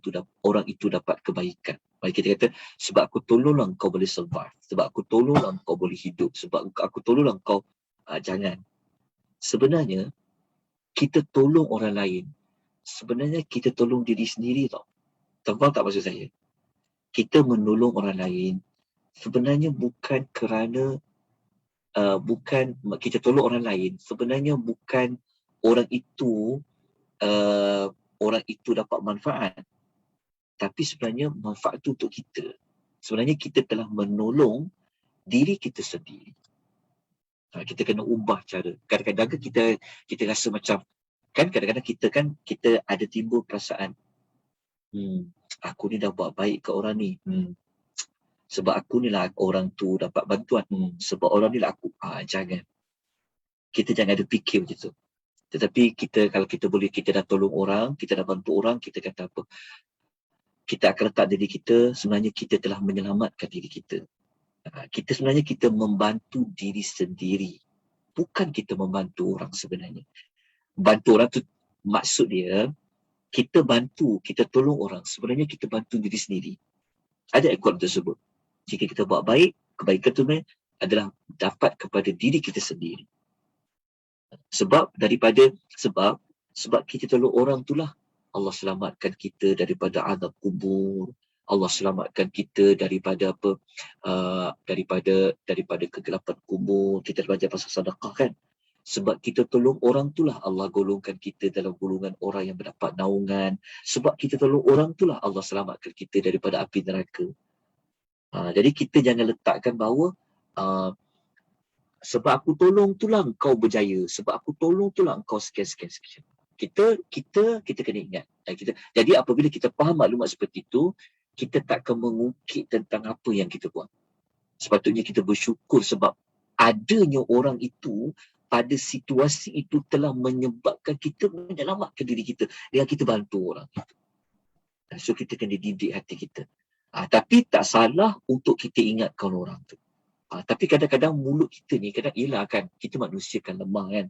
itu dapat kebaikan. Mari kita kata, sebab aku tolonglah kau boleh survive. Sebab aku tolonglah kau boleh hidup. Sebab aku tolonglah kau. Jangan. Sebenarnya, kita tolong orang lain. Sebenarnya kita tolong diri sendiri tau. Tahu tak maksud saya? Kita menolong orang lain. Sebenarnya bukan kerana, bukan kita tolong orang lain. Sebenarnya bukan orang itu dapat manfaat. Tapi sebenarnya manfaat itu untuk kita. Sebenarnya kita telah menolong diri kita sendiri. Kita kena ubah cara. Kadang-kadang kita rasa macam, kan kadang-kadang kita ada timbul perasaan, aku ni dah buat baik ke orang ni. Sebab aku ni lah orang tu dapat bantuan. Sebab orang ni lah aku. Jangan. Kita jangan ada fikir macam tu. Tetapi kalau kita boleh, kita dah tolong orang, kita dah bantu orang, kita kata apa? Kita akan letak diri kita, sebenarnya kita telah menyelamatkan diri kita. Sebenarnya kita membantu diri sendiri. Bukan kita membantu orang sebenarnya. Bantu orang tu maksud dia, kita bantu, kita tolong orang. Sebenarnya kita bantu diri sendiri. Ada akal tersebut. Jika kita buat baik, kebaikan tu adalah dapat kepada diri kita sendiri. Sebab kita tolong orang itulah Allah selamatkan kita daripada azab kubur. Allah selamatkan kita daripada daripada kegelapan kubur. Kita belajar pasal sedekah kan. Sebab kita tolong orang itulah Allah golongkan kita dalam golongan orang yang mendapat naungan. Sebab kita tolong orang itulah Allah selamatkan kita daripada api neraka. Jadi kita jangan letakkan bahawa sebab aku tolong itulah engkau berjaya. Sebab aku tolong itulah engkau sekian. Kita kena ingat. Jadi apabila kita faham maklumat seperti itu, kita takkan mengungkit tentang apa yang kita buat. Sepatutnya kita bersyukur sebab adanya orang itu pada situasi itu telah menyebabkan kita menyelamatkan diri kita dengan kita bantu orang itu. So kita kena didik hati kita. Tapi tak salah untuk kita ingatkan orang tu. Tapi kadang-kadang mulut kita ni, yelah kan, kita manusia kan lemah kan.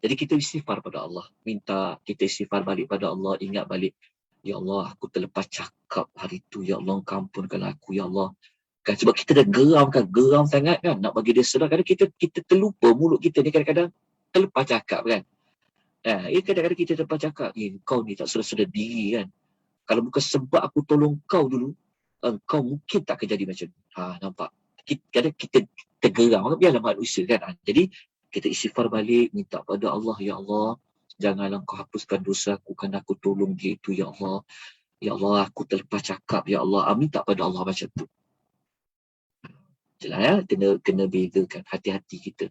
Jadi kita istighfar pada Allah. Minta kita istighfar balik pada Allah. Ingat balik, ya Allah, aku terlepas cakap hari tu. Ya Allah, engkau ampunkan aku, ya Allah. Kan, sebab kita dah geram sangat kan, nak bagi dia sedar. Kadang kita terlupa mulut kita ni kadang-kadang terlepas cakap kan. Kadang-kadang kita terlepas cakap, kau ni tak sedar diri kan. Kalau bukan sebab aku tolong kau dulu, kau mungkin tak akan jadi macam ni. Nampak? Kadang kita tergeram, biarlah manusia kan. Jadi kita istighfar balik, minta pada Allah, ya Allah, janganlah kau hapuskan dosa aku kerana aku tolong dia itu, ya Allah. Ya Allah, aku terlepas cakap, ya Allah. Minta pada Allah macam tu. Jelas ya, kena bezakan hati-hati kita.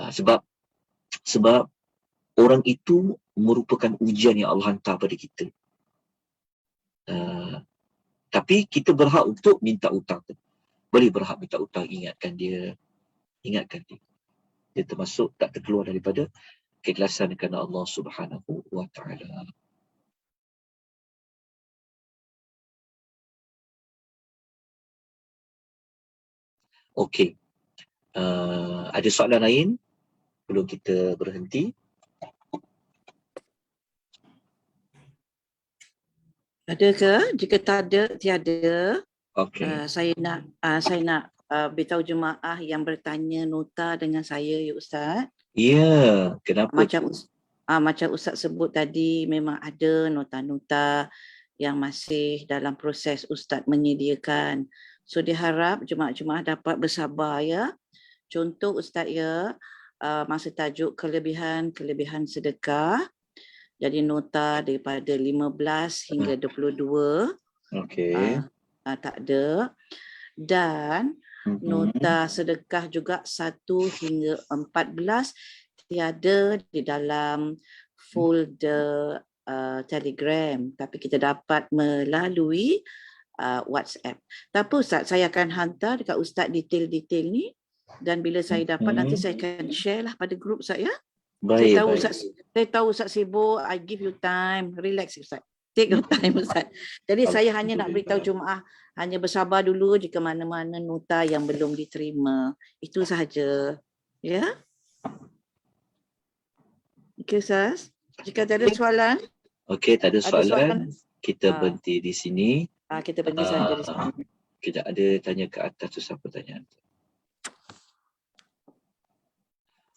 Sebab orang itu merupakan ujian yang Allah hantar pada kita. Tapi kita berhak untuk minta hutang. Boleh berhak minta hutang, ingatkan dia. Dia termasuk tak terkeluar daripada keikhlasan kerana Allah Subhanahu wa ta'ala. Okey. Ada soalan lain sebelum kita berhenti? Ada ke? Jika tiada, Okey. saya nak beritahu jemaah yang bertanya nota dengan saya, ya Ustaz. Ya, kenapa? Macam Ustaz sebut tadi, memang ada nota-nota yang masih dalam proses Ustaz menyediakan. So diharap jemaah-jemaah dapat bersabar ya. Contoh Ustaz ya, masa tajuk kelebihan sedekah. Jadi nota daripada 15 hingga 22. Okey. Tak ada. Dan nota sedekah juga 1 hingga 14 tiada di dalam folder Telegram, tapi kita dapat melalui WhatsApp. Tak apa Ustaz, saya akan hantar dekat Ustaz detail-detail ni, dan bila saya dapat nanti saya akan share lah pada grup Ustaz ya. Baik. Saya tahu Ustaz sibuk, I give you time, relax Ustaz. Take your time Ustaz. Jadi saya hanya nak beritahu jemaah, hanya bersabar dulu jika mana-mana nota yang belum diterima. Itu sahaja. Ya. Okey Ustaz. Jika tak ada soalan. Okey, tak ada soalan. Kita berhenti di sini. Kita berhenti saja di sini. Kita ada tanya ke atas tu, siapa tanya?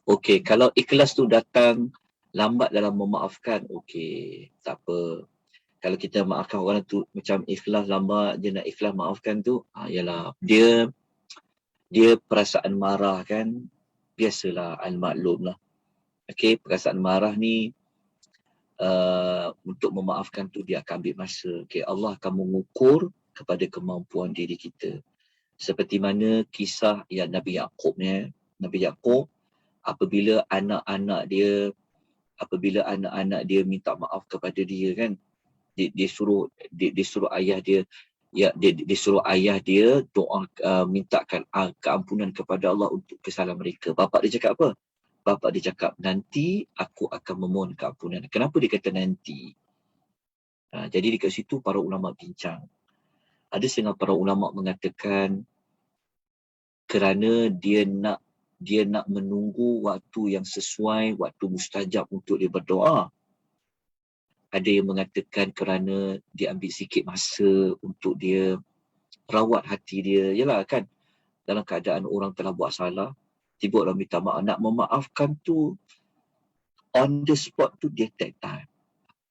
Okey, kalau ikhlas tu datang lambat dalam memaafkan, okey, tak apa. Kalau kita maafkan orang tu macam ikhlas lambat, dia nak ikhlas maafkan tu, ialah dia perasaan marah kan, biasalah, al-maklum lah. Okey, perasaan marah ni untuk memaafkan tu dia akan ambil masa. Okey, Allah akan mengukur kepada kemampuan diri kita. Seperti mana kisah yang Nabi Yaqub ni, Nabi Yaqub apabila anak-anak dia minta maaf kepada dia kan, dia suruh ayah dia, dia suruh ayah dia doa, mintakan keampunan kepada Allah untuk kesalahan mereka. Bapa dia cakap apa? Bapa dia cakap, nanti aku akan memohon keampunan. Kenapa dia kata nanti? Jadi dekat situ para ulama bincang. Ada setengah para ulama mengatakan kerana dia nak menunggu waktu yang sesuai, waktu mustajab untuk dia berdoa. Ada yang mengatakan kerana dia ambil sikit masa untuk dia rawat hati dia. Yalah kan, dalam keadaan orang telah buat salah, tiba orang minta maaf. Nak memaafkan tu, on the spot tu dia take time.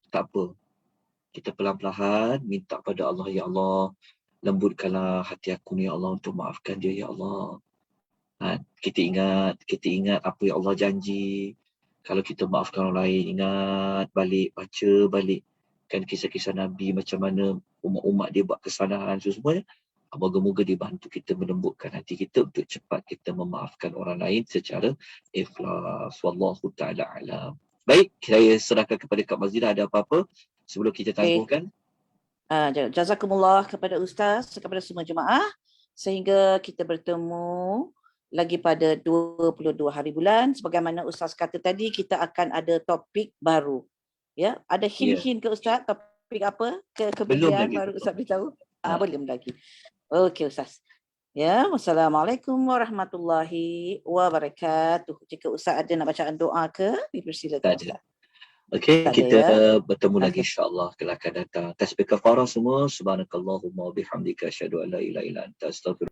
Tak apa. Kita perlahan-lahan minta pada Allah, ya Allah, lembutkanlah hati aku ni ya Allah untuk maafkan dia ya Allah. Kita ingat apa yang Allah janji. Kalau kita maafkan orang lain, ingat balik, baca balik kan kisah-kisah Nabi, macam mana umat-umat dia buat kesalahan semuanya. Moga-moga dibantu kita melembutkan hati kita untuk cepat kita memaafkan orang lain secara ikhlas. Wallahu ta'ala alam. Baik, saya serahkan kepada Kak Mazlina, ada apa-apa sebelum kita tangguhkan? Jazakumullah kepada Ustaz, kepada semua jemaah, sehingga kita bertemu lagi pada 22 hari bulan. Sebagaimana Ustaz kata tadi, kita akan ada topik baru. Ya, ada hint-hint ke Ustaz topik apa? Kemudian baru Ustaz beritahu. Belum lagi. Okey Ustaz. Ya, wassalamualaikum warahmatullahi wabarakatuh. Jika Ustaz ada nak bacaan doa ke, dipersilakan Ustaz. Okey, kita bertemu lagi insya-Allah kelak akan datang. Tasbih kafarah semua. Subhanakallahumma wa bihamdika asyhadu an la ilaha illa anta astaghfiruka